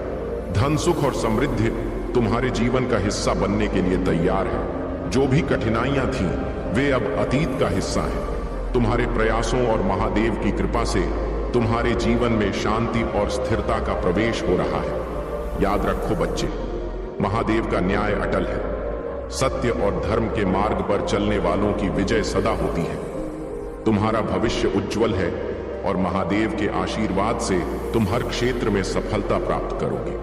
धन, सुख और समृद्धि तुम्हारे जीवन का हिस्सा बनने के लिए तैयार है। जो भी कठिनाइयां थीं, वे अब अतीत का हिस्सा हैं। तुम्हारे प्रयासों और महादेव की कृपा से तुम्हारे जीवन में शांति और स्थिरता का प्रवेश हो रहा है। याद रखो बच्चे, महादेव का न्याय अटल है। सत्य और धर्म के मार्ग पर चलने वालों की विजय सदा होती है। तुम्हारा भविष्य उज्जवल है और महादेव के आशीर्वाद से तुम हर क्षेत्र में सफलता प्राप्त करोगे।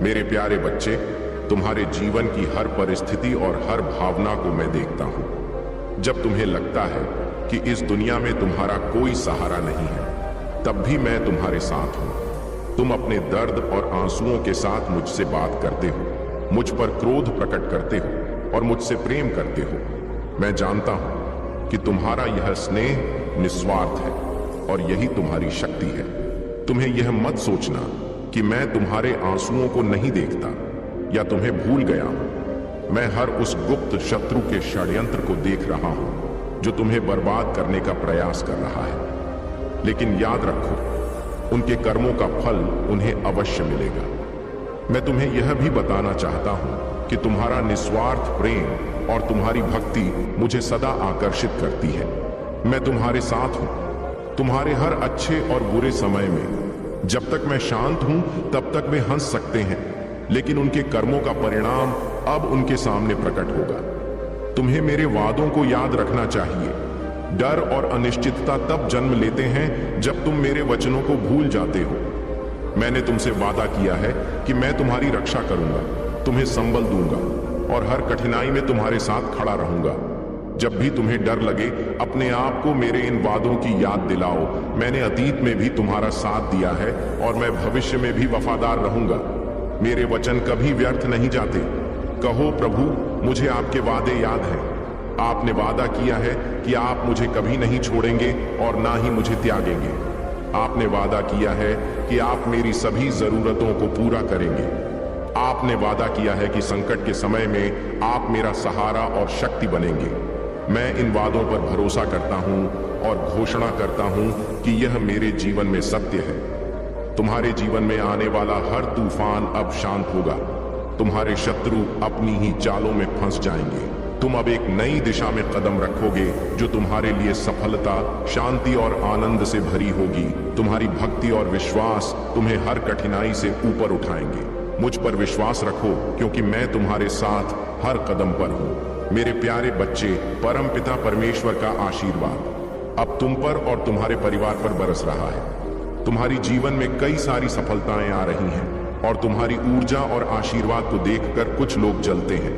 मेरे प्यारे बच्चे, तुम्हारे जीवन की हर परिस्थिति और हर भावना को मैं देखता हूं। जब तुम्हें लगता है कि इस दुनिया में तुम्हारा कोई सहारा नहीं है, तब भी मैं तुम्हारे साथ हूं। तुम अपने दर्द और आंसुओं के साथ मुझसे बात करते हो, मुझ पर क्रोध प्रकट करते हो और मुझसे प्रेम करते हो। मैं जानता हूं कि तुम्हारा यह स्नेह निस्वार्थ है और यही तुम्हारी शक्ति है। तुम्हें यह मत सोचना कि मैं तुम्हारे आंसुओं को नहीं देखता या तुम्हें भूल गया हूं। मैं हर उस गुप्त शत्रु के षड्यंत्र को देख रहा हूं जो तुम्हें बर्बाद करने का प्रयास कर रहा है। लेकिन याद रखो, उनके कर्मों का फल उन्हें अवश्य मिलेगा। मैं तुम्हें यह भी बताना चाहता हूं कि तुम्हारा निस्वार्थ प्रेम और तुम्हारी भक्ति मुझे सदा आकर्षित करती है। मैं तुम्हारे साथ हूं, तुम्हारे हर अच्छे और बुरे समय में। जब तक मैं शांत हूं, तब तक वे हंस सकते हैं, लेकिन उनके कर्मों का परिणाम अब उनके सामने प्रकट होगा। तुम्हें मेरे वादों को याद रखना चाहिए। डर और अनिश्चितता तब जन्म लेते हैं जब तुम मेरे वचनों को भूल जाते हो। मैंने तुमसे वादा किया है कि मैं तुम्हारी रक्षा करूंगा, तुम्हें संबल दूंगा और हर कठिनाई में तुम्हारे साथ खड़ा रहूंगा। जब भी तुम्हें डर लगे, अपने आप को मेरे इन वादों की याद दिलाओ। मैंने अतीत में भी तुम्हारा साथ दिया है और मैं भविष्य में भी वफादार रहूंगा। मेरे वचन कभी व्यर्थ नहीं जाते। कहो, प्रभु, मुझे आपके वादे याद हैं। आपने वादा किया है कि आप मुझे कभी नहीं छोड़ेंगे और ना ही मुझे त्यागेंगे। आपने वादा किया है कि आप मेरी सभी जरूरतों को पूरा करेंगे। आपने वादा किया है कि संकट के समय में आप मेरा सहारा और शक्ति बनेंगे। मैं इन वादों पर भरोसा करता हूं और घोषणा करता हूं कि यह मेरे जीवन में सत्य है। तुम्हारे जीवन में आने वाला हर तूफान अब शांत होगा। तुम्हारे शत्रु अपनी ही चालों में फंस जाएंगे। तुम अब एक नई दिशा में कदम रखोगे जो तुम्हारे लिए सफलता, शांति और आनंद से भरी होगी। तुम्हारी भक्ति और विश्वास तुम्हें हर कठिनाई से ऊपर उठाएंगे। मुझ पर विश्वास रखो, क्योंकि मैं तुम्हारे साथ हर कदम पर हूं। मेरे प्यारे बच्चे, परमपिता परमेश्वर का आशीर्वाद अब तुम पर और तुम्हारे परिवार पर बरस रहा है। तुम्हारी जीवन में कई सारी सफलताएं आ रही हैं और तुम्हारी ऊर्जा और आशीर्वाद को देखकर कुछ लोग जलते हैं।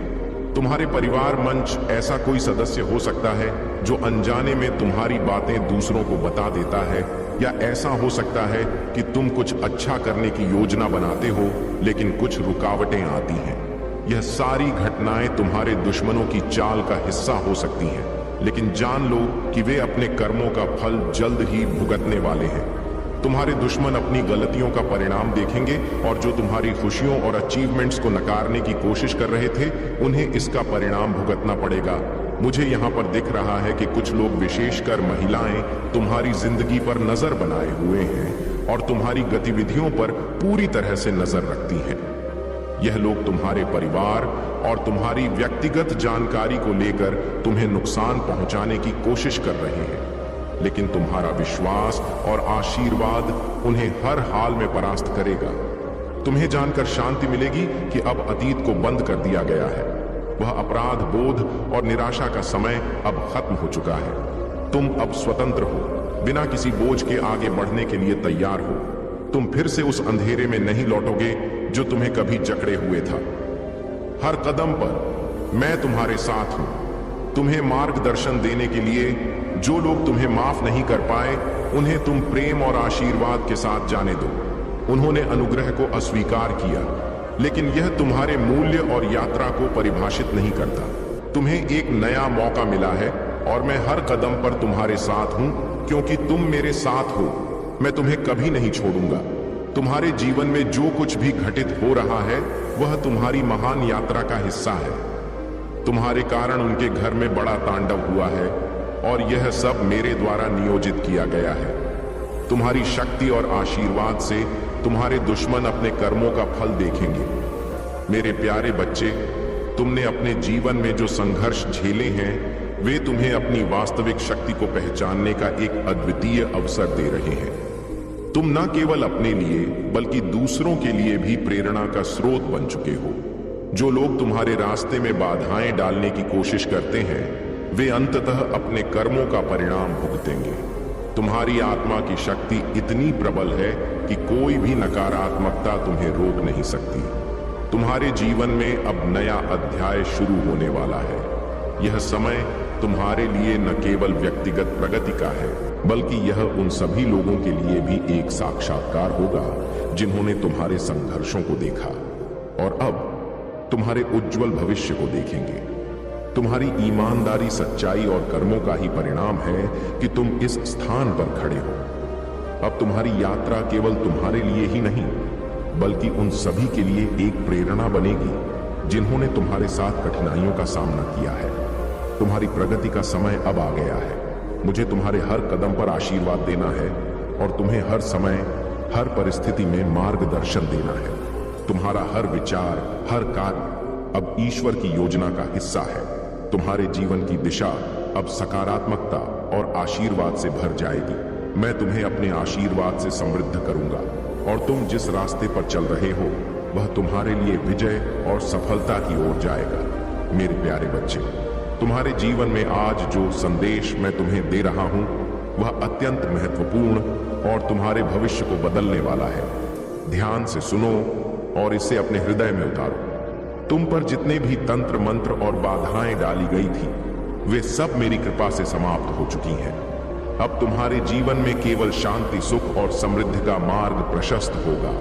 तुम्हारे परिवार मंच ऐसा कोई सदस्य हो सकता है जो अनजाने में तुम्हारी बातें दूसरों को बता देता है, या ऐसा हो सकता है कि तुम कुछ अच्छा करने की योजना बनाते हो लेकिन कुछ रुकावटें आती हैं। यह सारी घटनाएं तुम्हारे दुश्मनों की चाल का हिस्सा हो सकती हैं, लेकिन जान लो कि वे अपने कर्मों का फल जल्द ही भुगतने वाले हैं। तुम्हारे दुश्मन अपनी गलतियों का परिणाम देखेंगे और जो तुम्हारी खुशियों और अचीवमेंट्स को नकारने की कोशिश कर रहे थे, उन्हें इसका परिणाम भुगतना पड़ेगा। मुझे यहाँ पर दिख रहा है कि कुछ लोग, विशेषकर महिलाएं, तुम्हारी जिंदगी पर नजर बनाए हुए हैं और तुम्हारी गतिविधियों पर पूरी तरह से नजर रखती हैं। यह लोग तुम्हारे परिवार और तुम्हारी व्यक्तिगत जानकारी को लेकर तुम्हें नुकसान पहुंचाने की कोशिश कर रहे हैं, लेकिन तुम्हारा विश्वास और आशीर्वाद उन्हें हर हाल में परास्त करेगा। तुम्हें जानकर शांति मिलेगी कि अब अतीत को बंद कर दिया गया है। वह अपराध बोध और निराशा का समय अब खत्म हो चुका है। तुम अब स्वतंत्र हो, बिना किसी बोझ के आगे बढ़ने के लिए तैयार हो। तुम फिर से उस अंधेरे में नहीं लौटोगे जो तुम्हें कभी जकड़े हुए था। हर कदम पर मैं तुम्हारे साथ हूं, तुम्हें मार्गदर्शन देने के लिए। जो लोग तुम्हें माफ नहीं कर पाए, उन्हें तुम प्रेम और आशीर्वाद के साथ जाने दो। उन्होंने अनुग्रह को अस्वीकार किया, लेकिन यह तुम्हारे मूल्य और यात्रा को परिभाषित नहीं करता। तुम्हें एक नया मौका मिला है और मैं हर कदम पर तुम्हारे साथ हूं, क्योंकि तुम मेरे साथ हो। मैं तुम्हें कभी नहीं छोड़ूंगा। तुम्हारे जीवन में जो कुछ भी घटित हो रहा है, वह तुम्हारी महान यात्रा का हिस्सा है। तुम्हारे कारण उनके घर में बड़ा तांडव हुआ है और यह सब मेरे द्वारा नियोजित किया गया है। तुम्हारी शक्ति और आशीर्वाद से तुम्हारे दुश्मन अपने कर्मों का फल देखेंगे। मेरे प्यारे बच्चे, तुमने अपने जीवन में जो संघर्ष झेले हैं वे तुम्हें अपनी वास्तविक शक्ति को पहचानने का एक अद्वितीय अवसर दे रहे हैं। तुम न केवल अपने लिए बल्कि दूसरों के लिए भी प्रेरणा का स्रोत बन चुके हो। जो लोग तुम्हारे रास्ते में बाधाएं डालने की कोशिश करते हैं वे अंततः अपने कर्मों का परिणाम भुगतेंगे। तुम्हारी आत्मा की शक्ति इतनी प्रबल है कि कोई भी नकारात्मकता तुम्हें रोक नहीं सकती। तुम्हारे जीवन में अब नया अध्याय शुरू होने वाला है। यह समय तुम्हारे लिए न केवल व्यक्तिगत प्रगति का है बल्कि यह उन सभी लोगों के लिए भी एक साक्षात्कार होगा जिन्होंने तुम्हारे संघर्षों को देखा और अब तुम्हारे उज्जवल भविष्य को देखेंगे। तुम्हारी ईमानदारी, सच्चाई और कर्मों का ही परिणाम है कि तुम इस स्थान पर खड़े हो। अब तुम्हारी यात्रा केवल तुम्हारे लिए ही नहीं बल्कि उन सभी के लिए एक प्रेरणा बनेगी जिन्होंने तुम्हारे साथ कठिनाइयों का सामना किया है। तुम्हारी प्रगति का समय अब आ गया है। मुझे तुम्हारे हर कदम पर आशीर्वाद देना है और तुम्हें हर समय, हर परिस्थिति में मार्गदर्शन देना है। तुम्हारा हर विचार, हर कार्य अब ईश्वर की योजना का हिस्सा है। तुम्हारे जीवन की दिशा अब सकारात्मकता और आशीर्वाद से भर जाएगी। मैं तुम्हें अपने आशीर्वाद से समृद्ध करूंगा और तुम जिस रास्ते पर चल रहे हो वह तुम्हारे लिए विजय और सफलता की ओर जाएगा। मेरे प्यारे बच्चे, तुम्हारे जीवन में आज जो संदेश मैं तुम्हें दे रहा हूं वह अत्यंत महत्वपूर्ण और तुम्हारे भविष्य को बदलने वाला है। ध्यान से सुनो और इसे अपने हृदय में उतारो। तुम पर जितने भी तंत्र, मंत्र और बाधाएं डाली गई थी वे सब मेरी कृपा से समाप्त हो चुकी हैं। अब तुम्हारे जीवन में केवल शांति, सुख और समृद्धि का मार्ग प्रशस्त होगा।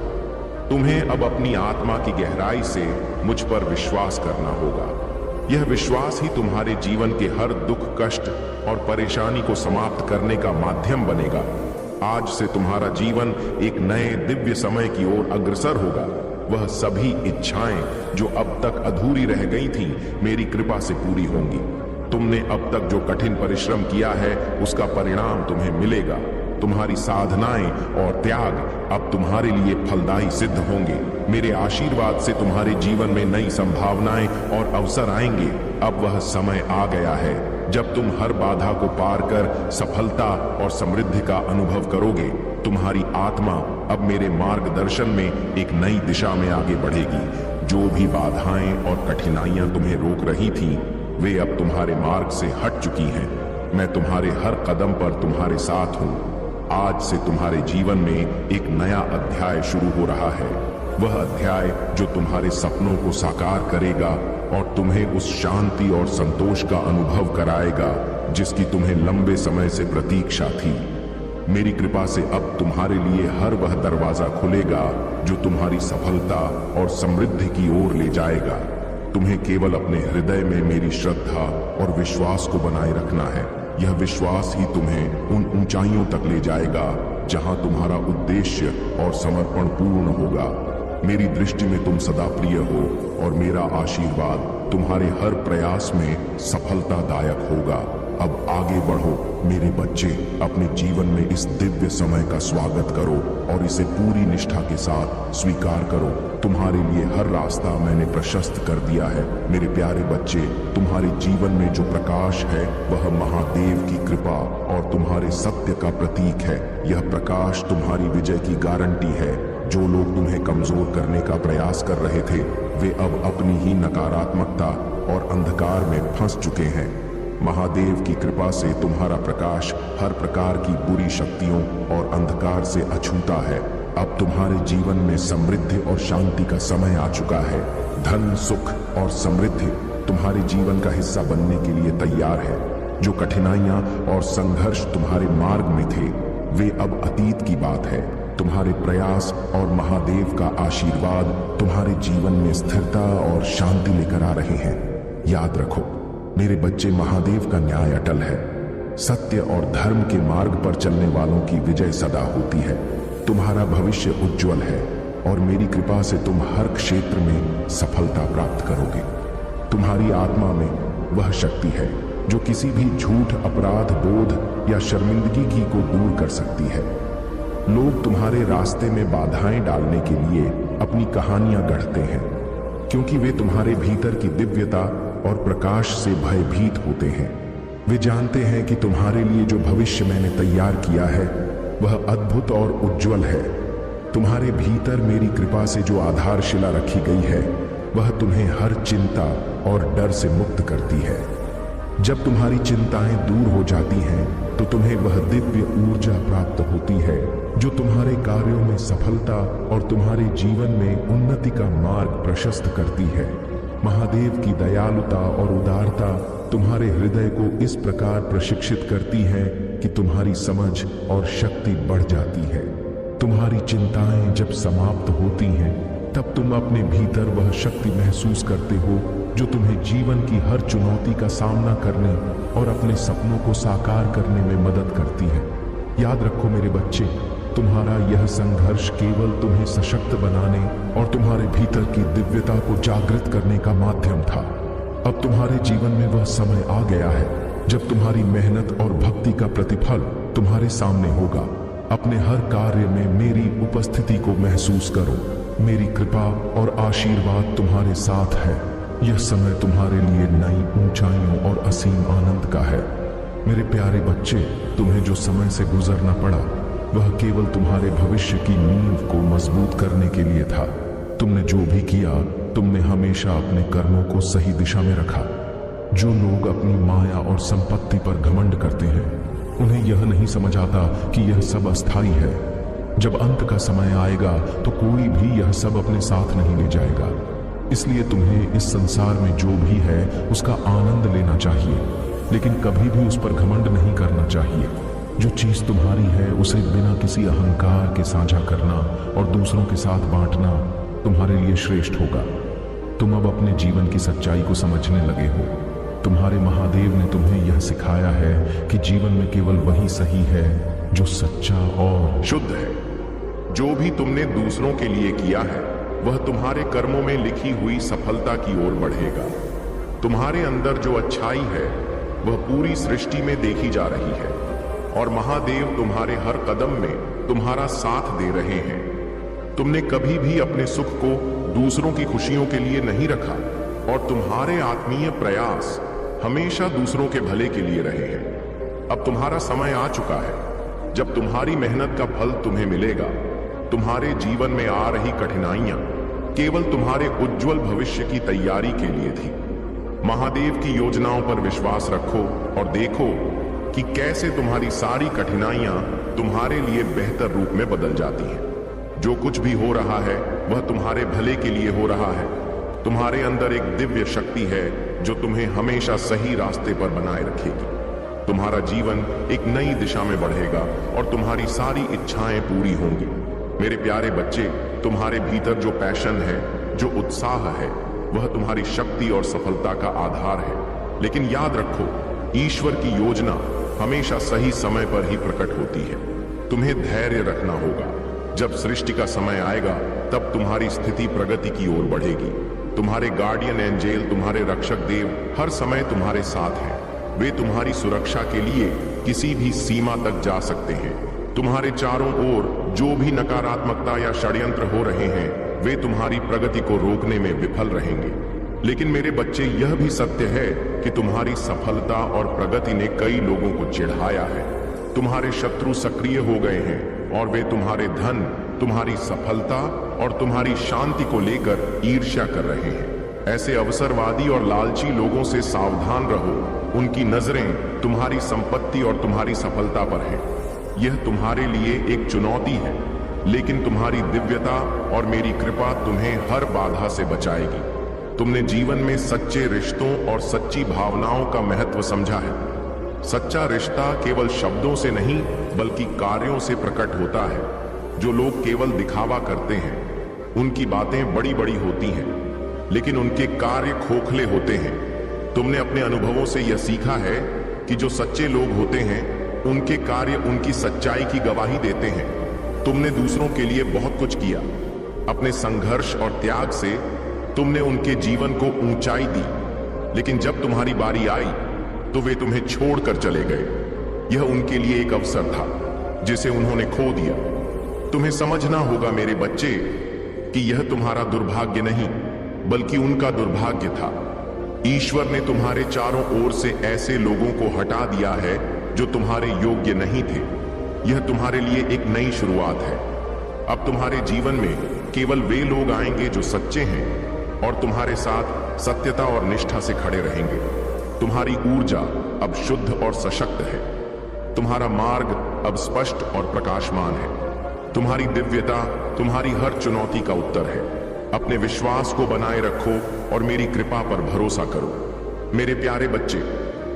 तुम्हें अब अपनी आत्मा की गहराई से मुझ पर विश्वास करना होगा। यह विश्वास ही तुम्हारे जीवन के हर दुख, कष्ट और परेशानी को समाप्त करने का माध्यम बनेगा। आज से तुम्हारा जीवन एक नए दिव्य समय की ओर अग्रसर होगा। वह सभी इच्छाएं जो अब तक अधूरी रह गई थीं मेरी कृपा से पूरी होंगी। तुमने अब तक जो कठिन परिश्रम किया है उसका परिणाम तुम्हें मिलेगा। तुम्हारी साधनाएं और त्याग अब तुम्हारे लिए फलदायी सिद्ध होंगे। मेरे आशीर्वाद से तुम्हारे जीवन में नई संभावनाएं और अवसर आएंगे। अब वह समय आ गया है जब तुम हर बाधा को पार कर सफलता और समृद्धि का अनुभव करोगे। तुम्हारी आत्मा अब मेरे मार्गदर्शन में एक नई दिशा में आगे बढ़ेगी। जो भी बाधाएं और कठिनाइयां तुम्हें रोक रही थीं वे अब तुम्हारे मार्ग से हट चुकी हैं। मैं तुम्हारे हर कदम पर तुम्हारे साथ हूं। आज से तुम्हारे जीवन में एक नया अध्याय शुरू हो रहा है। वह अध्याय जो तुम्हारे सपनों को साकार करेगा और तुम्हें उस शांति और संतोष का अनुभव कराएगा जिसकी तुम्हें लंबे समय से प्रतीक्षा थी। मेरी कृपा से अब तुम्हारे लिए हर वह दरवाजा खुलेगा जो तुम्हारी सफलता और समृद्धि की ओर ले जाएगा। तुम्हें केवल अपने हृदय में मेरी श्रद्धा और विश्वास को बनाए रखना है। यह विश्वास ही तुम्हें उन ऊंचाइयों तक ले जाएगा जहां तुम्हारा उद्देश्य और समर्पण पूर्ण होगा। मेरी दृष्टि में तुम सदा प्रिय हो और मेरा आशीर्वाद तुम्हारे हर प्रयास में सफलतादायक होगा। अब आगे बढ़ो मेरे बच्चे, अपने जीवन में इस दिव्य समय का स्वागत करो और इसे पूरी निष्ठा के साथ स्वीकार करो। तुम्हारे लिए हर रास्ता मैंने प्रशस्त कर दिया है। मेरे प्यारे बच्चे, तुम्हारे जीवन में जो प्रकाश है वह महादेव की कृपा और तुम्हारे सत्य का प्रतीक है। यह प्रकाश तुम्हारी विजय की गारंटी है। जो लोग तुम्हें कमजोर करने का प्रयास कर रहे थे वे अब अपनी ही नकारात्मकता और अंधकार में फंस चुके हैं। महादेव की कृपा से तुम्हारा प्रकाश हर प्रकार की बुरी शक्तियों और अंधकार से अछूता है। अब तुम्हारे जीवन में समृद्धि और शांति का समय आ चुका है। धन, सुख और समृद्धि तुम्हारे जीवन का हिस्सा बनने के लिए तैयार है। जो कठिनाइयां और संघर्ष तुम्हारे मार्ग में थे वे अब अतीत की बात है। तुम्हारे प्रयास और महादेव का आशीर्वाद तुम्हारे जीवन में स्थिरता और शांति लेकर आ रहे हैं। याद रखो मेरे बच्चे, महादेव का न्याय अटल है। सत्य और धर्म के मार्ग पर चलने वालों की विजय सदा होती है। तुम्हारा भविष्य उज्जवल है और मेरी कृपा से तुम हर क्षेत्र में सफलता प्राप्त करोगे। तुम्हारी आत्मा में वह शक्ति है जो किसी भी झूठ, अपराध बोध या शर्मिंदगी को दूर कर सकती है। लोग तुम्हारे रास्ते में बाधाएं डालने के लिए अपनी कहानियां गढ़ते हैं, क्योंकि वे तुम्हारे भीतर की दिव्यता और प्रकाश से भयभीत होते हैं। वे जानते हैं कि तुम्हारे लिए जो भविष्य मैंने तैयार किया है वह अद्भुत और उज्जवल है। तुम्हारे भीतर मेरी कृपा से जो आधारशिला रखी गई है वह तुम्हें हर चिंता और डर से मुक्त करती है। जब तुम्हारी चिंताएं दूर हो जाती हैं तो तुम्हें वह दिव्य ऊर्जा प्राप्त होती है जो तुम्हारे कार्यों में सफलता और तुम्हारे जीवन में उन्नति का मार्ग प्रशस्त करती है। महादेव की दयालुता और उदारता तुम्हारे हृदय को इस प्रकार प्रशिक्षित करती है कि तुम्हारी समझ और शक्ति बढ़ जाती है। तुम्हारी चिंताएं जब समाप्त होती हैं तब तुम अपने भीतर वह शक्ति महसूस करते हो जो तुम्हें जीवन की हर चुनौती का सामना करने और अपने सपनों को साकार करने में मदद करती है। याद रखो मेरे बच्चे, तुम्हारा यह संघर्ष केवल तुम्हें सशक्त बनाने और तुम्हारे भीतर की दिव्यता को जागृत करने का माध्यम था। अब तुम्हारे जीवन में वह समय आ गया है जब तुम्हारी मेहनत और भक्ति का प्रतिफल तुम्हारे सामने होगा। अपने हर कार्य में मेरी उपस्थिति को महसूस करो। मेरी कृपा और आशीर्वाद तुम्हारे साथ है। यह समय तुम्हारे लिए नई ऊंचाइयों और असीम आनंद का है। मेरे प्यारे बच्चे, तुम्हें जो समय से गुजरना पड़ा वह केवल तुम्हारे भविष्य की नींव को मजबूत करने के लिए था। तुमने जो भी किया, तुमने हमेशा अपने कर्मों को सही दिशा में रखा। जो लोग अपनी माया और संपत्ति पर घमंड करते हैं उन्हें यह नहीं समझ आता कि यह सब अस्थायी है। जब अंत का समय आएगा तो कोई भी यह सब अपने साथ नहीं ले जाएगा। इसलिए तुम्हें इस संसार में जो भी है उसका आनंद लेना चाहिए, लेकिन कभी भी उस पर घमंड नहीं करना चाहिए। जो चीज तुम्हारी है उसे बिना किसी अहंकार के साझा करना और दूसरों के साथ बांटना तुम्हारे लिए श्रेष्ठ होगा। तुम अब अपने जीवन की सच्चाई को समझने लगे हो। तुम्हारे महादेव ने तुम्हें यह सिखाया है कि जीवन में केवल वही सही है जो सच्चा और शुद्ध है। जो भी तुमने दूसरों के लिए किया है वह तुम्हारे कर्मों में लिखी हुई सफलता की ओर बढ़ेगा। तुम्हारे अंदर जो अच्छाई है वह पूरी सृष्टि में देखी जा रही है और महादेव तुम्हारे हर कदम में तुम्हारा साथ दे रहे हैं। तुमने कभी भी अपने सुख को दूसरों की खुशियों के लिए नहीं रखा और तुम्हारे आत्मीय प्रयास हमेशा दूसरों के भले के लिए रहे हैं। अब तुम्हारा समय आ चुका है जब तुम्हारी मेहनत का फल तुम्हें मिलेगा। तुम्हारे जीवन में आ रही कठिनाइयां केवल तुम्हारे उज्जवल भविष्य की तैयारी के लिए थी। महादेव की योजनाओं पर विश्वास रखो और देखो कि कैसे तुम्हारी सारी कठिनाइयां तुम्हारे लिए बेहतर रूप में बदल जाती हैं। जो कुछ भी हो रहा है वह तुम्हारे भले के लिए हो रहा है। तुम्हारे अंदर एक दिव्य शक्ति है जो तुम्हें हमेशा सही रास्ते पर बनाए रखेगी। तुम्हारा जीवन एक नई दिशा में बढ़ेगा और तुम्हारी सारी इच्छाएं पूरी होंगी। मेरे प्यारे बच्चे, तुम्हारे भीतर जो पैशन है, जो उत्साह है, वह तुम्हारी शक्ति और सफलता का आधार है। लेकिन याद रखो, ईश्वर की योजना हमेशा सही समय पर ही प्रकट होती है। तुम्हें धैर्य रखना होगा। जब सृष्टि का समय आएगा तब तुम्हारी स्थिति प्रगति की ओर बढ़ेगी। तुम्हारे गार्डियन एंजेल, तुम्हारे रक्षक देव हर समय तुम्हारे साथ हैं। वे तुम्हारी सुरक्षा के लिए किसी भी सीमा तक जा सकते हैं। तुम्हारे चारों ओर जो भी नकारात्मकता या षड्यंत्र हो रहे हैं वे तुम्हारी प्रगति को रोकने में विफल रहेंगे। लेकिन मेरे बच्चे, यह भी सत्य है कि तुम्हारी सफलता और प्रगति ने कई लोगों को चिढ़ाया है। तुम्हारे शत्रु सक्रिय हो गए हैं और वे तुम्हारे धन, तुम्हारी सफलता और तुम्हारी शांति को लेकर ईर्ष्या कर रहे हैं। ऐसे अवसरवादी और लालची लोगों से सावधान रहो। उनकी नजरें तुम्हारी संपत्ति और तुम्हारी सफलता पर हैं। यह तुम्हारे लिए एक चुनौती है, लेकिन तुम्हारी दिव्यता और मेरी कृपा तुम्हें हर बाधा से बचाएगी। तुमने जीवन में सच्चे रिश्तों और सच्ची भावनाओं का महत्व समझा है। सच्चा रिश्ता केवल शब्दों से नहीं बल्कि कार्यों से प्रकट होता है। जो लोग केवल दिखावा करते हैं उनकी बातें बड़ी बड़ी होती हैं, लेकिन उनके कार्य खोखले होते हैं। तुमने अपने अनुभवों से यह सीखा है कि जो सच्चे लोग होते हैं उनके कार्य उनकी सच्चाई की गवाही देते हैं। तुमने दूसरों के लिए बहुत कुछ किया। अपने संघर्ष और त्याग से तुमने उनके जीवन को ऊंचाई दी, लेकिन जब तुम्हारी बारी आई तो वे तुम्हें छोड़कर चले गए। यह उनके लिए एक अवसर था जिसे उन्होंने खो दिया। तुम्हें समझना होगा मेरे बच्चे कि यह तुम्हारा दुर्भाग्य नहीं बल्कि उनका दुर्भाग्य था। ईश्वर ने तुम्हारे चारों ओर से ऐसे लोगों को हटा दिया है जो तुम्हारे योग्य नहीं थे। यह तुम्हारे लिए एक नई शुरुआत है। अब तुम्हारे जीवन में केवल वे लोग आएंगे जो सच्चे हैं और तुम्हारे साथ सत्यता और निष्ठा से खड़े रहेंगे। तुम्हारी ऊर्जा अब शुद्ध और सशक्त है। तुम्हारा मार्ग अब स्पष्ट और प्रकाशमान है। तुम्हारी दिव्यता तुम्हारी हर चुनौती का उत्तर है। अपने विश्वास को बनाए रखो और मेरी कृपा पर भरोसा करो। मेरे प्यारे बच्चे,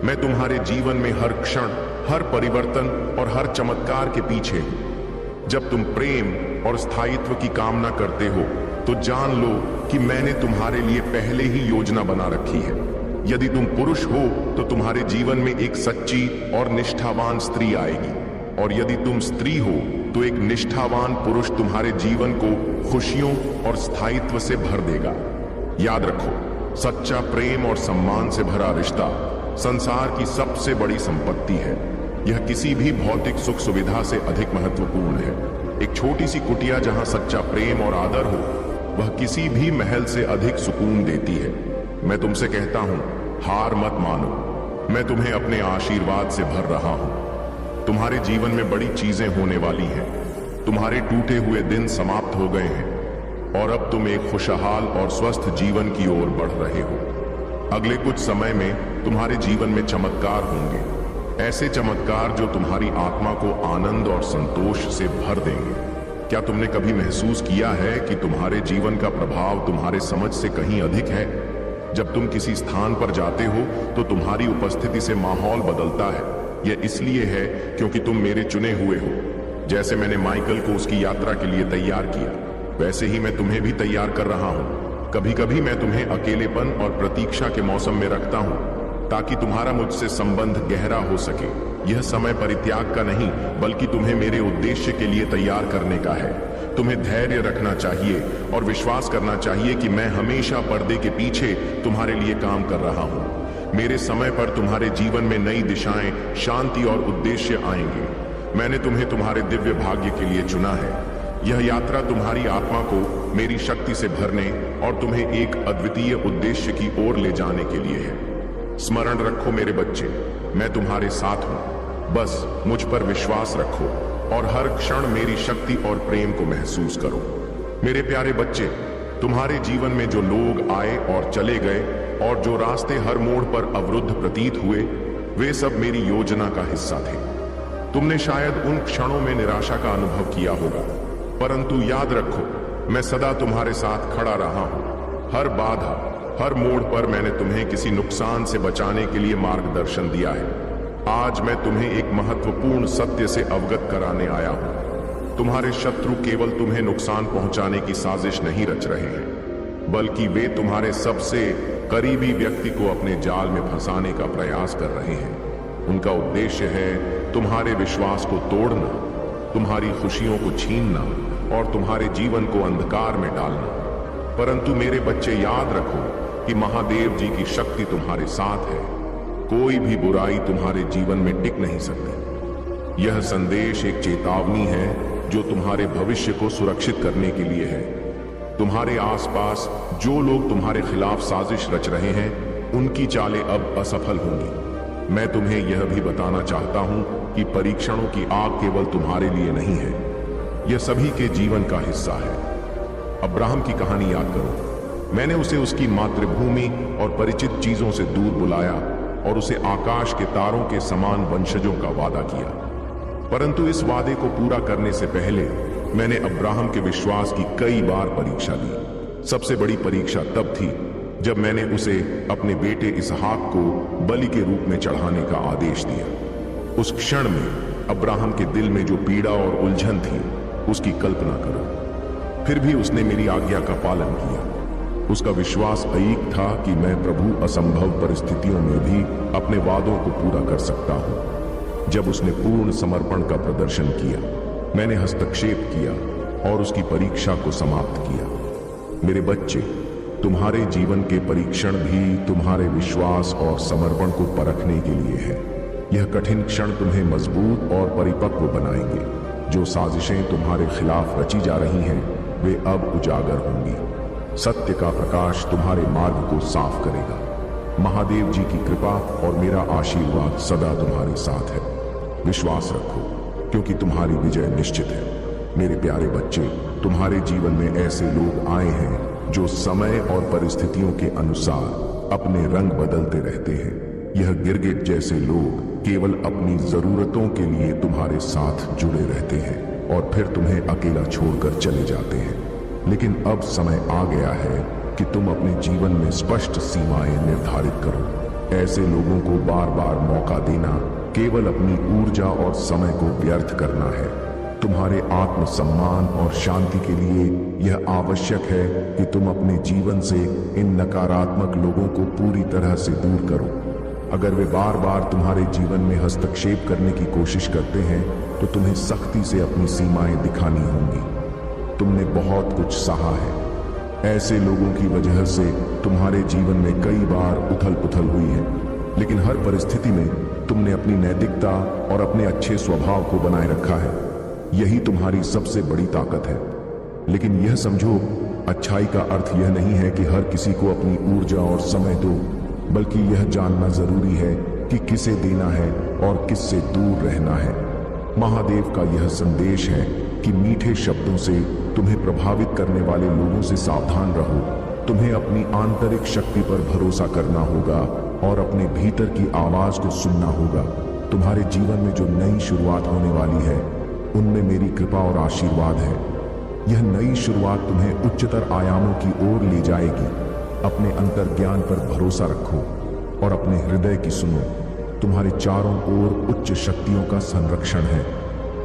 मैं तुम्हारे जीवन में हर क्षण, हर परिवर्तन और हर चमत्कार के पीछे हूं। जब तुम प्रेम और स्थायित्व की कामना करते हो तो जान लो कि मैंने तुम्हारे लिए पहले ही योजना बना रखी है। यदि तुम पुरुष हो तो तुम्हारे जीवन में एक सच्ची और निष्ठावान स्त्री आएगी, और यदि तुम स्त्री हो तो एक निष्ठावान पुरुष तुम्हारे जीवन को खुशियों और स्थायित्व से भर देगा। याद रखो, सच्चा प्रेम और सम्मान से भरा रिश्ता संसार की सबसे बड़ी संपत्ति है। यह किसी भी भौतिक सुख सुविधा से अधिक महत्वपूर्ण है। एक छोटी सी कुटिया जहां सच्चा प्रेम और आदर हो, वह किसी भी महल से अधिक सुकून देती है। मैं तुमसे कहता हूं, हार मत मानो। मैं तुम्हें अपने आशीर्वाद से भर रहा हूं। तुम्हारे जीवन में बड़ी चीजें होने वाली हैं। तुम्हारे टूटे हुए दिन समाप्त हो गए हैं और अब तुम एक खुशहाल और स्वस्थ जीवन की ओर बढ़ रहे हो। अगले कुछ समय में तुम्हारे जीवन में चमत्कार होंगे, ऐसे चमत्कार जो तुम्हारी आत्मा को आनंद और संतोष से भर देंगे। क्या तुमने कभी महसूस किया है कि तुम्हारे जीवन का प्रभाव तुम्हारे समझ से कहीं अधिक है? जब तुम किसी स्थान पर जाते हो तो तुम्हारी उपस्थिति से माहौल बदलता है। यह इसलिए है क्योंकि तुम मेरे चुने हुए हो। जैसे मैंने माइकल को उसकी यात्रा के लिए तैयार किया, वैसे ही मैं तुम्हें भी तैयार कर रहा हूं। कभी कभी मैं तुम्हें अकेलेपन और प्रतीक्षा के मौसम में रखता हूं ताकि तुम्हारा मुझसे संबंध गहरा हो सके। यह समय परित्याग का नहीं बल्कि तुम्हें मेरे उद्देश्य के लिए तैयार करने का है। तुम्हें धैर्य रखना चाहिए और विश्वास करना चाहिए कि मैं हमेशा पर्दे के पीछे तुम्हारे लिए काम कर रहा हूं। मेरे समय पर तुम्हारे जीवन में नई दिशाएं, शांति और उद्देश्य आएंगे। मैंने तुम्हें तुम्हारे दिव्य भाग्य के लिए चुना है। यह यात्रा तुम्हारी आत्मा को मेरी शक्ति से भरने और तुम्हें एक अद्वितीय उद्देश्य की ओर ले जाने के लिए है। स्मरण रखो मेरे बच्चे, मैं तुम्हारे साथ हूं। बस मुझ पर विश्वास रखो और हर क्षण मेरी शक्ति और प्रेम को महसूस करो। मेरे प्यारे बच्चे, तुम्हारे जीवन में जो लोग आए और चले गए और जो रास्ते हर मोड़ पर अवरुद्ध प्रतीत हुए, वे सब मेरी योजना का हिस्सा थे। तुमने शायद उन क्षणों में निराशा का अनुभव किया होगा, परंतु याद रखो, मैं सदा तुम्हारे साथ खड़ा रहा हूं। हर बाधा, हर मोड़ पर मैंने तुम्हें किसी नुकसान से बचाने के लिए मार्गदर्शन दिया है। आज मैं तुम्हें एक महत्वपूर्ण सत्य से अवगत कराने आया हूं। तुम्हारे शत्रु केवल तुम्हें नुकसान पहुंचाने की साजिश नहीं रच रहे हैं, बल्कि वे तुम्हारे सबसे करीबी व्यक्ति को अपने जाल में फंसाने का प्रयास कर रहे हैं। उनका उद्देश्य है तुम्हारे विश्वास को तोड़ना, तुम्हारी खुशियों को छीनना और तुम्हारे जीवन को अंधकार में डालना। परंतु मेरे बच्चे, याद रखो कि महादेव जी की शक्ति तुम्हारे साथ है। कोई भी बुराई तुम्हारे जीवन में टिक नहीं सकती। यह संदेश एक चेतावनी है जो तुम्हारे भविष्य को सुरक्षित करने के लिए है। तुम्हारे आसपास जो लोग तुम्हारे खिलाफ साजिश रच रहे हैं, उनकी चालें अब असफल होंगी। मैं तुम्हें यह भी बताना चाहता हूं कि परीक्षणों की आग केवल तुम्हारे लिए नहीं है, यह सभी के जीवन का हिस्सा है। अब्राहम की कहानी याद करो। मैंने उसे उसकी मातृभूमि और परिचित चीजों से दूर बुलाया और उसे आकाश के तारों के समान वंशजों का वादा किया। परंतु इस वादे को पूरा करने से पहले मैंने अब्राहम के विश्वास की कई बार परीक्षा ली। सबसे बड़ी परीक्षा तब थी जब मैंने उसे अपने बेटे इसहाक को बलि के रूप में चढ़ाने का आदेश दिया। उस क्षण में अब्राहम के दिल में जो पीड़ा और उलझन थी, उसकी कल्पना करो। फिर भी उसने मेरी आज्ञा का पालन किया। उसका विश्वास अईक था कि मैं प्रभु असंभव परिस्थितियों में भी अपने वादों को पूरा कर सकता हूं। जब उसने पूर्ण समर्पण का प्रदर्शन किया, मैंने हस्तक्षेप किया और उसकी परीक्षा को समाप्त किया। मेरे बच्चे, तुम्हारे जीवन के परीक्षण भी तुम्हारे विश्वास और समर्पण को परखने के लिए है। यह कठिन क्षण तुम्हें मजबूत और परिपक्व बनाएंगे। जो साजिशें तुम्हारे खिलाफ रची जा रही हैं वे अब उजागर होंगी। सत्य का प्रकाश तुम्हारे मार्ग को साफ करेगा। महादेव जी की कृपा और मेरा आशीर्वाद सदा तुम्हारे साथ है। विश्वास रखो, क्योंकि तुम्हारी विजय निश्चित है। मेरे प्यारे बच्चे, तुम्हारे जीवन में ऐसे लोग आए हैं जो समय और परिस्थितियों के अनुसार अपने रंग बदलते रहते हैं। यह गिरगिट जैसे लोग केवल अपनी जरूरतों के लिए तुम्हारे साथ जुड़े रहते हैं और फिर तुम्हें अकेला छोड़कर चले जाते हैं। लेकिन अब समय आ गया है कि तुम अपने जीवन में स्पष्ट सीमाएं निर्धारित करो। ऐसे लोगों को बार बार मौका देना केवल अपनी ऊर्जा और समय को व्यर्थ करना है। तुम्हारे आत्मसम्मान और शांति के लिए यह आवश्यक है कि तुम अपने जीवन से इन नकारात्मक लोगों को पूरी तरह से दूर करो। अगर वे बार बार तुम्हारे जीवन में हस्तक्षेप करने की कोशिश करते हैं तो तुम्हें सख्ती से अपनी सीमाएं दिखानी होंगी। तुमने बहुत कुछ सहा है। ऐसे लोगों की वजह से तुम्हारे जीवन में कई बार उथल पुथल हुई है, लेकिन हर परिस्थिति में तुमने अपनी नैतिकता और अपने अच्छे स्वभाव को बनाए रखा है। यही तुम्हारी सबसे बड़ी ताकत है। लेकिन यह समझो, अच्छाई का अर्थ यह नहीं है कि हर किसी को अपनी ऊर्जा और समय दो, बल्कि यह जानना जरूरी है कि किसे देना है और किससे दूर रहना है। महादेव का यह संदेश है कि मीठे शब्दों से तुम्हें प्रभावित करने वाले लोगों से सावधान रहो। तुम्हें अपनी आंतरिक शक्ति पर भरोसा करना होगा और अपने भीतर की आवाज को सुनना होगा। तुम्हारे जीवन में जो नई शुरुआत होने वाली है उनमें मेरी कृपा और आशीर्वाद है। यह नई शुरुआत तुम्हें उच्चतर आयामों की ओर ले जाएगी। अपने अंतर्ज्ञान पर भरोसा रखो और अपने हृदय की सुनो। तुम्हारे चारों ओर उच्च शक्तियों का संरक्षण है।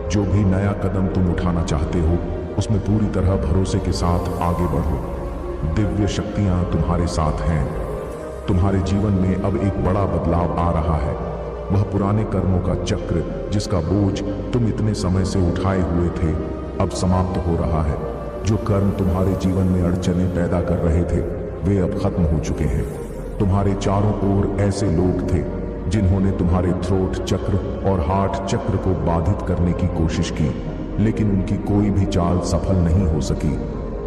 जो भी नया कदम तुम उठाना चाहते हो उसमें पूरी तरह भरोसे के साथ आगे बढ़ो। दिव्य शक्तियां तुम्हारे साथ हैं। तुम्हारे जीवन में अब एक बड़ा बदलाव आ रहा है। वह पुराने कर्मों का चक्र जिसका बोझ तुम इतने समय से उठाए हुए थे अब समाप्त हो रहा है। जो कर्म तुम्हारे जीवन में अड़चनें पैदा कर रहे थे वे अब खत्म हो चुके हैं। तुम्हारे चारों ओर ऐसे लोग थे जिन्होंने तुम्हारे थ्रोट चक्र और हार्ट चक्र को बाधित करने की कोशिश की, लेकिन उनकी कोई भी चाल सफल नहीं हो सकी।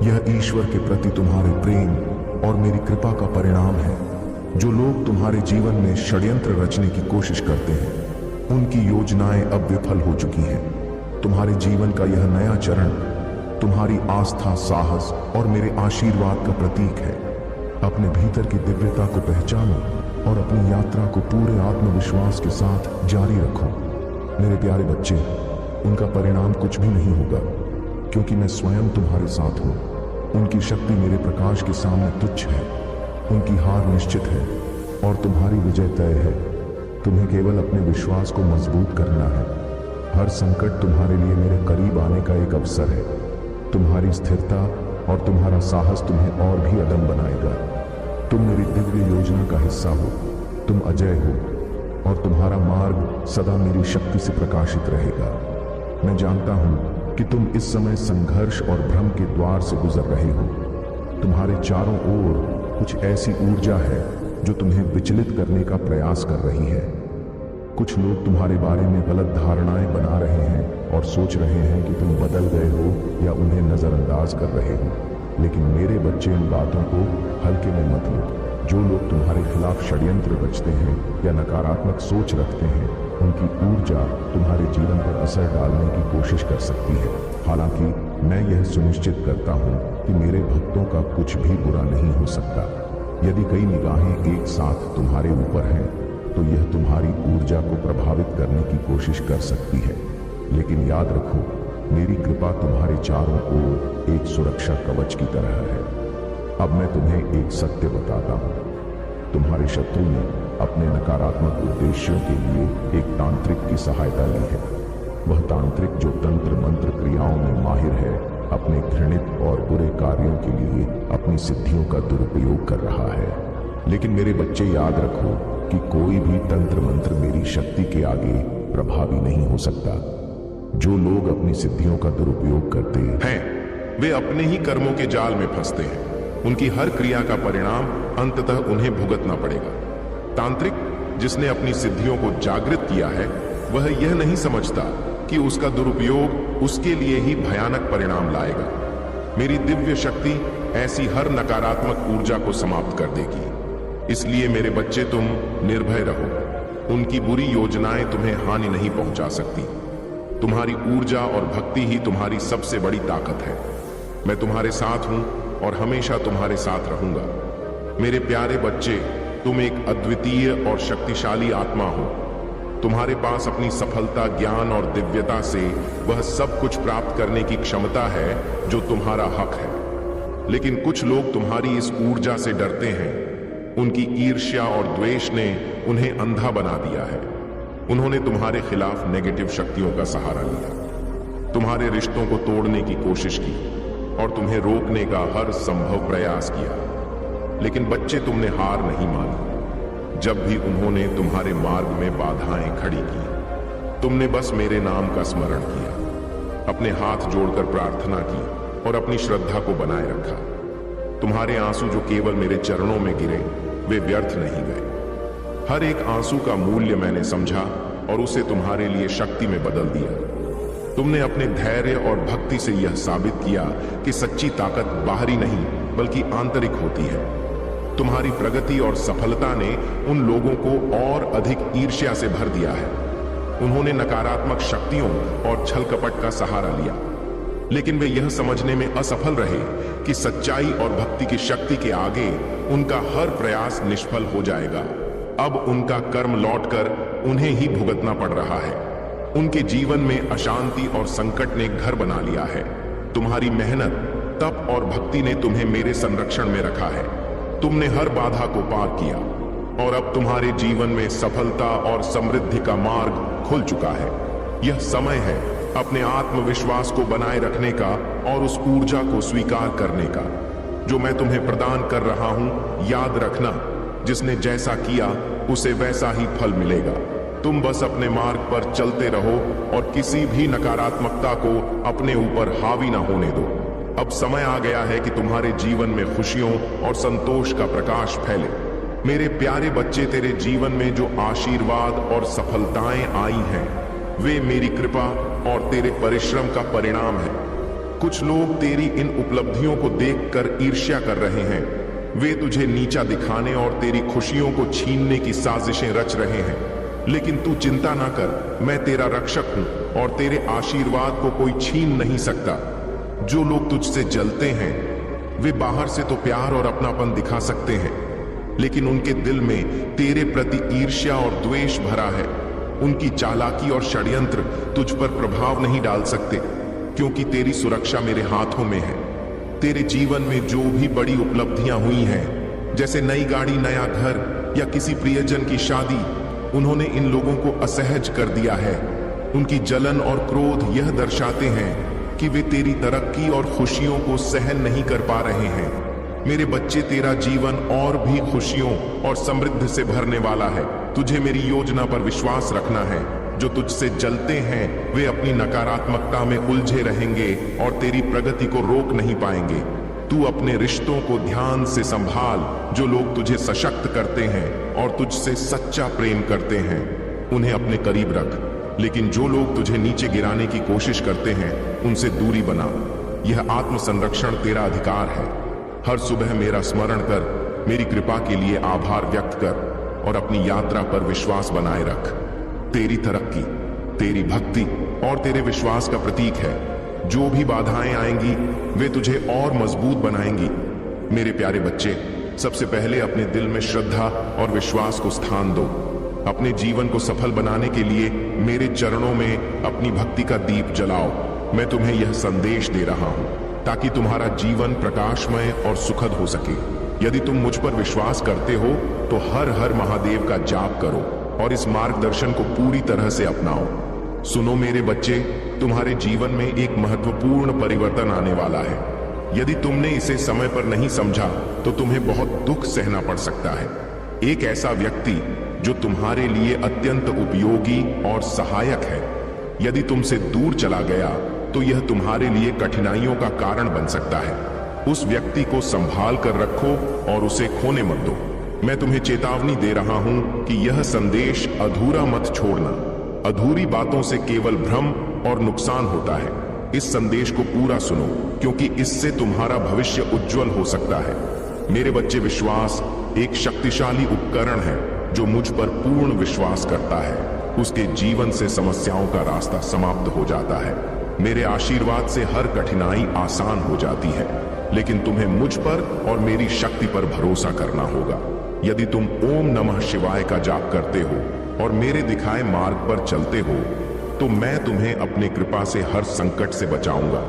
यह ईश्वर के प्रति तुम्हारे प्रेम और मेरी कृपा का परिणाम है। जो लोग तुम्हारे जीवन में षड्यंत्र रचने की कोशिश करते हैं उनकी योजनाएं अब विफल हो चुकी हैं। तुम्हारे जीवन का यह नया चरण तुम्हारी आस्था, साहस और मेरे आशीर्वाद का प्रतीक है। अपने भीतर की दिव्यता को पहचानो और अपनी यात्रा को पूरे आत्मविश्वास के साथ जारी रखो। मेरे प्यारे बच्चे, उनका परिणाम कुछ भी नहीं होगा, क्योंकि मैं स्वयं तुम्हारे साथ हूं। उनकी शक्ति मेरे प्रकाश के सामने तुच्छ है। उनकी हार निश्चित है और तुम्हारी विजय तय है। तुम्हें केवल अपने विश्वास को मजबूत करना है। हर संकट तुम्हारे लिए मेरे करीब आने का एक अवसर है। तुम्हारी स्थिरता और तुम्हारा साहस तुम्हें और भी अदम्य बनाएगा। तुम मेरी दिव्य योजना का हिस्सा हो। तुम अजय हो और तुम्हारा मार्ग सदा मेरी शक्ति से प्रकाशित रहेगा। मैं जानता हूं कि तुम इस समय संघर्ष और भ्रम के द्वार से गुजर रहे हो। तुम्हारे चारों ओर कुछ ऐसी ऊर्जा है जो तुम्हें विचलित करने का प्रयास कर रही है। कुछ लोग तुम्हारे बारे में गलत धारणाएं बना रहे हैं और सोच रहे हैं कि तुम बदल गए हो या उन्हें नजरअंदाज कर रहे हो। लेकिन मेरे बच्चे, इन बातों को हल्के में मत लो। जो लोग तुम्हारे खिलाफ षड्यंत्र रचते हैं या नकारात्मक सोच रखते हैं उनकी ऊर्जा तुम्हारे जीवन पर असर डालने की कोशिश कर सकती है। हालांकि मैं यह सुनिश्चित करता हूं कि मेरे भक्तों का कुछ भी बुरा नहीं हो सकता। यदि कई निगाहें एक साथ तुम्हारे ऊपर हैं तो यह तुम्हारी ऊर्जा को प्रभावित करने की कोशिश कर सकती है। लेकिन याद रखो, मेरी कृपा तुम्हारे चारों ओर एक सुरक्षा कवच की तरह है। अब मैं तुम्हें एक सत्य बताता हूं। तुम्हारे शत्रु ने अपने नकारात्मक उद्देश्यों के लिए एक तांत्रिक की सहायता ली है। वह तांत्रिक जो तंत्र मंत्र क्रियाओं में माहिर है, अपने घृणित और बुरे कार्यों के लिए अपनी सिद्धियों का दुरुपयोग कर रहा है। लेकिन मेरे बच्चे, याद रखो कि कोई भी तंत्र मंत्र मेरी शक्ति के आगे प्रभावी नहीं हो सकता। जो लोग अपनी सिद्धियों का दुरुपयोग करते हैं वे अपने ही कर्मों के जाल में फंसते हैं। उनकी हर क्रिया का परिणाम अंततः उन्हें भुगतना पड़ेगा। तांत्रिक जिसने अपनी सिद्धियों को जागृत किया है वह यह नहीं समझता कि उसका दुरुपयोग उसके लिए ही भयानक परिणाम लाएगा। मेरी दिव्य शक्ति ऐसी हर नकारात्मक ऊर्जा को समाप्त कर देगी। इसलिए मेरे बच्चे, तुम निर्भय रहो। उनकी बुरी योजनाएं तुम्हें हानि नहीं पहुंचा सकती। तुम्हारी ऊर्जा और भक्ति ही तुम्हारी सबसे बड़ी ताकत है। मैं तुम्हारे साथ हूं और हमेशा तुम्हारे साथ रहूंगा। मेरे प्यारे बच्चे, तुम एक अद्वितीय और शक्तिशाली आत्मा हो। तुम्हारे पास अपनी सफलता, ज्ञान और दिव्यता से वह सब कुछ प्राप्त करने की क्षमता है जो तुम्हारा हक है। लेकिन कुछ लोग तुम्हारी इस ऊर्जा से डरते हैं। उनकी ईर्ष्या और द्वेष ने उन्हें अंधा बना दिया है। उन्होंने तुम्हारे खिलाफ नेगेटिव शक्तियों का सहारा लिया, तुम्हारे रिश्तों को तोड़ने की कोशिश की और तुम्हें रोकने का हर संभव प्रयास किया। लेकिन बच्चे, तुमने हार नहीं मानी। जब भी उन्होंने तुम्हारे मार्ग में बाधाएं खड़ी की, तुमने बस मेरे नाम का स्मरण किया, अपने हाथ जोड़कर प्रार्थना की और अपनी श्रद्धा को बनाए रखा। तुम्हारे आंसू जो केवल मेरे चरणों में गिरे, वे व्यर्थ नहीं गए। हर एक आंसू का मूल्य मैंने समझा और उसे तुम्हारे लिए शक्ति में बदल दिया। तुमने अपने धैर्य और भक्ति से यह साबित किया कि सच्ची ताकत बाहरी नहीं बल्कि आंतरिक होती है। तुम्हारी प्रगति और सफलता ने उन लोगों को और अधिक ईर्ष्या से भर दिया है। उन्होंने नकारात्मक शक्तियों और छल कपट का सहारा लिया, लेकिन वे यह समझने में असफल रहे कि सच्चाई और भक्ति की शक्ति के आगे उनका हर प्रयास निष्फल हो जाएगा। अब उनका कर्म लौटकर उन्हें ही भुगतना पड़ रहा है। उनके जीवन में अशांति और संकट ने घर बना लिया है। तुम्हारी मेहनत, तप और भक्ति ने तुम्हें मेरे संरक्षण में रखा है। तुमने हर बाधा को पार किया और अब तुम्हारे जीवन में सफलता और समृद्धि का मार्ग खुल चुका है। यह समय है अपने आत्मविश्वास को बनाए रखने का और उस ऊर्जा को स्वीकार करने का जो मैं तुम्हें प्रदान कर रहा हूं। याद रखना, जिसने जैसा किया उसे वैसा ही फल मिलेगा। तुम बस अपने मार्ग पर चलते रहो और किसी भी नकारात्मकता को अपने ऊपर हावी ना होने दो। अब समय आ गया है कि तुम्हारे जीवन में खुशियों और संतोष का प्रकाश फैले। मेरे प्यारे बच्चे, तेरे जीवन में जो आशीर्वाद और सफलताएं आई हैं, वे मेरी कृपा और तेरे परिश्रम का परिणाम है। कुछ लोग तेरी इन उपलब्धियों को देखकर ईर्ष्या कर रहे हैं। वे तुझे नीचा दिखाने और तेरी खुशियों को छीनने की साजिशें रच रहे हैं। लेकिन तू चिंता ना कर, मैं तेरा रक्षक हूं और तेरे आशीर्वाद को कोई छीन नहीं सकता। जो लोग तुझसे जलते हैं, वे बाहर से तो प्यार और अपनापन दिखा सकते हैं, लेकिन उनके दिल में तेरे प्रति ईर्ष्या और द्वेष भरा है। उनकी चालाकी और षड्यंत्र तुझ पर प्रभाव नहीं डाल सकते, क्योंकि तेरी सुरक्षा मेरे हाथों में है। तेरे जीवन में जो भी बड़ी उपलब्धियां हुई हैं, जैसे नई गाड़ी, नया घर या किसी प्रियजन की शादी, उन्होंने इन लोगों को असहज कर दिया है। उनकी जलन और क्रोध यह दर्शाते हैं कि वे तेरी तरक्की और खुशियों को सहन नहीं कर पा रहे हैं। मेरे बच्चे, तेरा जीवन और भी खुशियों और समृद्धि से भरने वाला है। तुझे मेरी योजना पर विश्वास रखना है। जो तुझसे जलते हैं, वे अपनी नकारात्मकता में उलझे रहेंगे और तेरी प्रगति को रोक नहीं पाएंगे। तू अपने रिश्तों को ध्यान से संभाल। जो लोग तुझे सशक्त करते हैं और तुझसे सच्चा प्रेम करते हैं, उन्हें अपने करीब रख। लेकिन जो लोग तुझे नीचे गिराने की कोशिश करते हैं, उनसे दूरी बना। यह आत्म संरक्षण तेरा अधिकार है। हर सुबह मेरा स्मरण कर, मेरी कृपा के लिए आभार व्यक्त कर और अपनी यात्रा पर विश्वास बनाए रख। तेरी तरक्की, तेरी भक्ति और तेरे विश्वास का प्रतीक है। जो भी बाधाएं आएंगी, वे तुझे और मजबूत बनाएंगी। मेरे प्यारे बच्चे, सबसे पहले अपने दिल में श्रद्धा और विश्वास को स्थान दो। अपने जीवन को सफल बनाने के लिए मेरे चरणों में अपनी भक्ति का दीप जलाओ। मैं तुम्हें यह संदेश दे रहा हूं ताकि तुम्हारा जीवन प्रकाशमय और सुखद हो सके। यदि तुम मुझ पर विश्वास करते हो तो हर हर महादेव का जाप करो और इस मार्गदर्शन को पूरी तरह से अपनाओ। सुनो मेरे बच्चे, तुम्हारे जीवन में एक महत्वपूर्ण परिवर्तन आने वाला है। यदि तुमने इसे समय पर नहीं समझा तो तुम्हें बहुत दुख सहना पड़ सकता है। एक ऐसा व्यक्ति जो तुम्हारे लिए अत्यंत उपयोगी और सहायक है, यदि तुमसे दूर चला गया तो यह तुम्हारे लिए कठिनाइयों का कारण बन सकता है। उस व्यक्ति को संभाल कर रखो और उसे खोने मत दो। मैं तुम्हें चेतावनी दे रहा हूं कि यह संदेश अधूरा मत छोड़ना। अधूरी बातों से केवल भ्रम और नुकसान होता है। इस संदेश को पूरा सुनो, क्योंकि इससे तुम्हारा भविष्य उज्जवल हो सकता है। मेरे बच्चे, विश्वास एक शक्तिशाली उपकरण है। जो मुझ पर पूर्ण विश्वास करता है, उसके जीवन से समस्याओं का रास्ता समाप्त हो जाता है। मेरे आशीर्वाद से हर कठिनाई आसान हो जाती है, लेकिन तुम्हें मुझ पर और मेरी शक्ति पर भरोसा करना होगा। यदि तुम ओम नमः शिवाय का जाप करते हो और मेरे दिखाए मार्ग पर चलते हो, तो मैं तुम्हें अपनी कृपा से हर संकट से बचाऊंगा।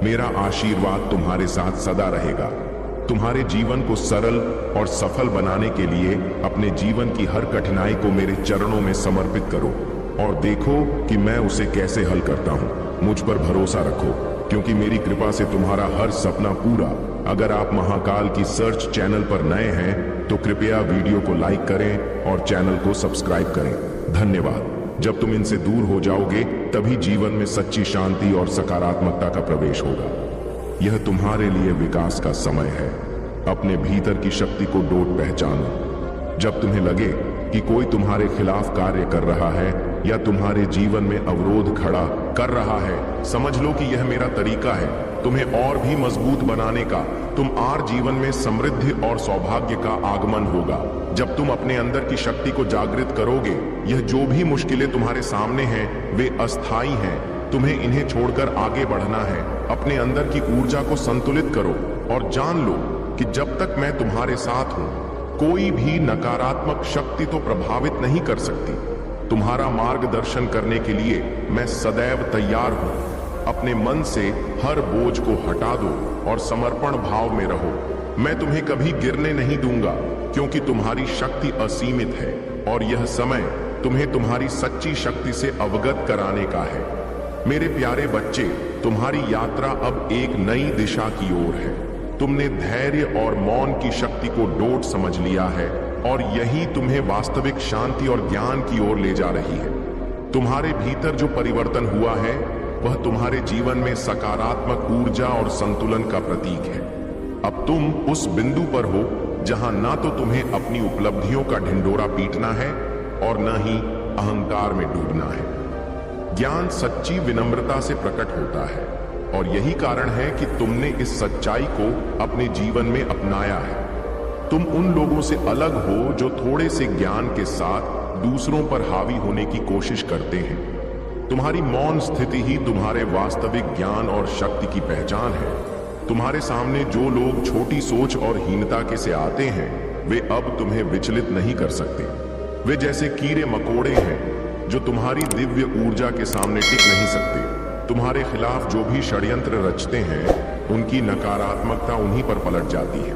मेरा आशीर्वाद तुम्हारे साथ सदा रहेगा। तुम्हारे जीवन को सरल और सफल बनाने के लिए अपने जीवन की हर कठिनाई को मेरे चरणों में समर्पित करो और देखो कि मैं उसे कैसे हल करता हूं। मुझ पर भरोसा रखो, क्योंकि मेरी कृपा से तुम्हारा हर सपना पूरा। अगर आप महाकाल की सर्च चैनल पर नए हैं तो कृपया वीडियो को लाइक करें और चैनल को सब्सक्राइब करें। धन्यवाद। जब तुम इनसे दूर हो जाओगे, तभी जीवन में सच्ची शांति और सकारात्मकता का प्रवेश होगा। यह तुम्हारे लिए विकास का समय है। अपने भीतर की शक्ति को डोट पहचानो। जब तुम्हें लगे कि कोई तुम्हारे खिलाफ कार्य कर रहा है या तुम्हारे जीवन में अवरोध खड़ा कर रहा है, समझ लो कि यह मेरा तरीका है तुम्हें और भी मजबूत बनाने का। तुम आर जीवन में समृद्धि और सौभाग्य का आगमन होगा। जब तुम अपने अंदर की शक्ति को जागृत करोगे, यह जो भी मुश्किलें तुम्हारे सामने हैं वे अस्थाई हैं। तुम्हें इन्हें छोड़कर आगे बढ़ना है। अपने अंदर की ऊर्जा को संतुलित करो और जान लो कि जब तक मैं तुम्हारे साथ हूं, कोई भी नकारात्मक शक्ति तो प्रभावित नहीं कर सकती। तुम्हारा मार्गदर्शन करने के लिए मैं सदैव तैयार हूं। अपने मन से हर बोझ को हटा दो और समर्पण भाव में रहो। मैं तुम्हें कभी गिरने नहीं दूंगा, क्योंकि तुम्हारी शक्ति असीमित है और यह समय तुम्हें तुम्हारी सच्ची शक्ति से अवगत कराने का है। मेरे प्यारे बच्चे, तुम्हारी यात्रा अब एक नई दिशा की ओर है। तुमने धैर्य और मौन की शक्ति को डोट समझ लिया है और यही तुम्हें वास्तविक शांति और ज्ञान की ओर ले जा रही है। तुम्हारे भीतर जो परिवर्तन हुआ है वह तुम्हारे जीवन में सकारात्मक ऊर्जा और संतुलन का प्रतीक है। अब तुम उस बिंदु पर हो जहां ना तो तुम्हें अपनी उपलब्धियों का ढिंढोरा पीटना है और न ही अहंकार में डूबना है। ज्ञान सच्ची विनम्रता से प्रकट होता है और यही कारण है कि तुमने इस सच्चाई को अपने जीवन में अपनाया है। तुम उन लोगों से अलग हो जो थोड़े से ज्ञान के साथ दूसरों पर हावी होने की कोशिश करते हैं। तुम्हारी मौन स्थिति ही तुम्हारे वास्तविक ज्ञान और शक्ति की पहचान है। तुम्हारे सामने जो लोग छोटी सोच और हीनता के से आते हैं, वे अब तुम्हें विचलित नहीं कर सकते। वे जैसे कीड़े मकोड़े हैं जो तुम्हारी दिव्य ऊर्जा के सामने टिक नहीं सकते। तुम्हारे खिलाफ जो भी षड्यंत्र रचते हैं, उनकी नकारात्मकता उन्हीं पर पलट जाती है।